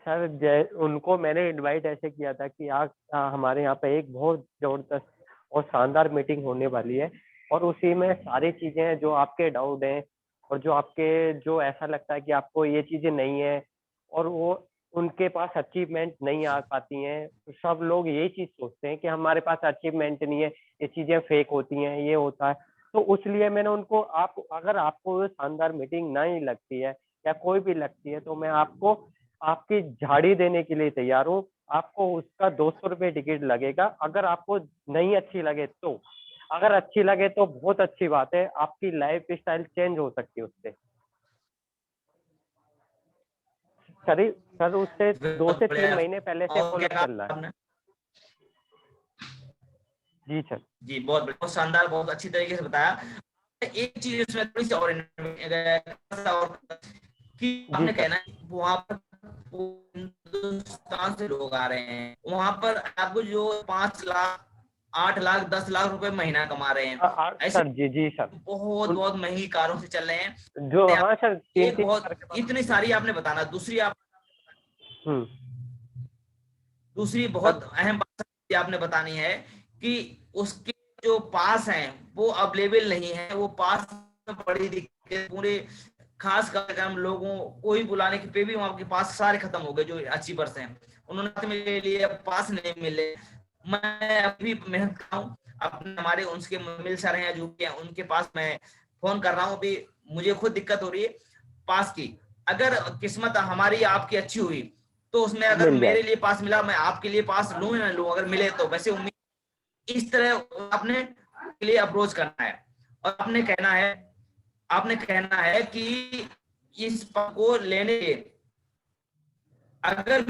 सर उनको मैंने इनवाइट ऐसे किया था कि आज हमारे यहाँ पे एक बहुत जबरदस्त और शानदार मीटिंग होने वाली है, और उसी में सारी चीजें हैं जो आपके डाउट हैं और जो आपके जो ऐसा लगता है कि आपको ये चीजें नहीं है और वो उनके पास अचीवमेंट नहीं आ पाती हैं। तो सब लोग यही चीज सोचते हैं कि हमारे पास अचीवमेंट नहीं है, ये चीजें फेक होती हैं, ये होता है। तो उसलिए मैंने उनको, आप अगर आपको वो शानदार मीटिंग नहीं लगती है या कोई भी लगती है, तो मैं आपको आपकी झाड़ी देने के लिए तैयार हूँ। आपको उसका 200 रुपये टिकट लगेगा, अगर आपको नहीं अच्छी लगे तो। अगर अच्छी लगे तो बहुत अच्छी बात है, आपकी लाइफ स्टाइल चेंज हो सकती है उससे। सर उससे 2 से 3 महीने पहले से और फॉलो क्या चल रहा है। आपने? जी सर। जी बहुत बढ़िया, बहुत शानदार, बहुत अच्छी तरीके से बताया। एक चीज इसमें थोड़ी सी और कि जी आपने सर। कहना है वहां पर हिंदुस्तान से लोग आ रहे हैं, वहां पर आपको जो 5 लाख 8 लाख 10 लाख रुपए महीना कमा रहे हैं, ऐसे सर जी जी सर। बहुत बहुत महंगी कारों से चल रहे हैं। जो हाँ सर, 3 एक 3 बहुत इतनी सारी आपने बताना, दूसरी हम्म दूसरी सर। बहुत अहम बात आपने बतानी है कि उसके जो पास हैं वो अवेलेबल नहीं है, वो पास में बड़ी दिक्कत, पूरे खास कर हम लोगों को ही बुलाने के पे भी वहां के पास सारे खत्म हो गए जो अचीवर्स हैं, उन्होंने मेरे लिए पास नहीं मिले। मैं अभी मेहनत कर रहा हूँ अपने, हमारे उनके मिल सर हैं जो कि उनके पास मैं फोन कर रहा हूँ, अभी मुझे खुद दिक्कत हो रही है पास की। अगर किस्मत हमारी आपकी अच्छी हुई तो उसमें अगर मिल जाए। मेरे लिए पास मिला, मैं आपके लिए पास लूं या ना लूं, अगर मिले तो वैसे उम्मीद इस तरह आपने के लिए अप्रोच करना है। और आपने कहना है कि इस को लेने के अगर